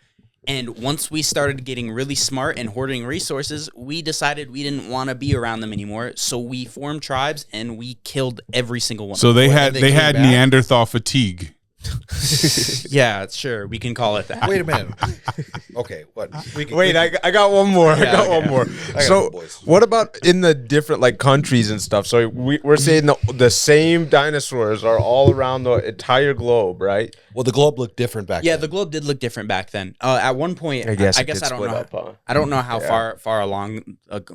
And once we started getting really smart and hoarding resources, we decided we didn't want to be around them anymore. So we formed tribes and we killed every single one. So they had they came back? Neanderthal fatigue. Yeah, sure, we can call it that. Wait a minute. Okay, what? Wait, I got one more. I got one more. got So, one, boys. what about in the different like countries and stuff? So we're saying the same dinosaurs are all around the entire globe, right? Well, the globe looked different back Yeah, then. the globe did look different back then. At one point, I guess I don't know. I don't know how far along Lot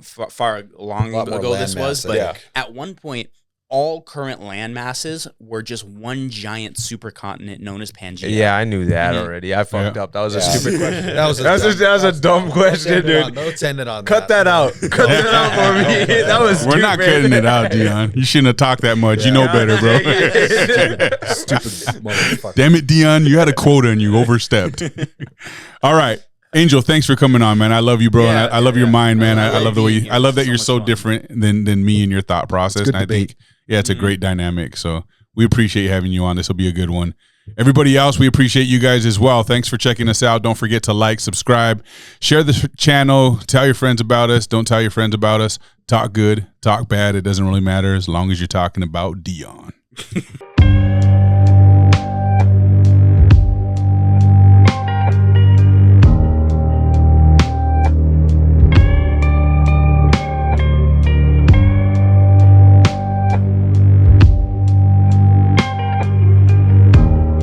more ago this landmass, was, I but think. at one point, all current land masses were just one giant supercontinent known as Pangea. Yeah, I knew that already. I fucked up. That was a stupid question. That was a dumb question, dude. Let's end it on Cut that out. Cut that out for me. That was We're not stupid. cutting it out, Dion. You shouldn't have talked that much. You know better, bro. Stupid motherfucker. Damn it, Dion. You had a quota and you overstepped. All right. Angel, thanks for coming on, man. I love you, bro. Yeah, and I love your mind, man. I love the way being I love that here. you're So so much fun. different than me and your thought process. good And I debate. think, it's a great dynamic. So we appreciate having you on. This will be a good one. Everybody else, we appreciate you guys as well. Thanks for checking us out. Don't forget to like, subscribe, share the channel, tell your friends about us. Don't tell your friends about us. Talk good, talk bad. It doesn't really matter as long as you're talking about Dion.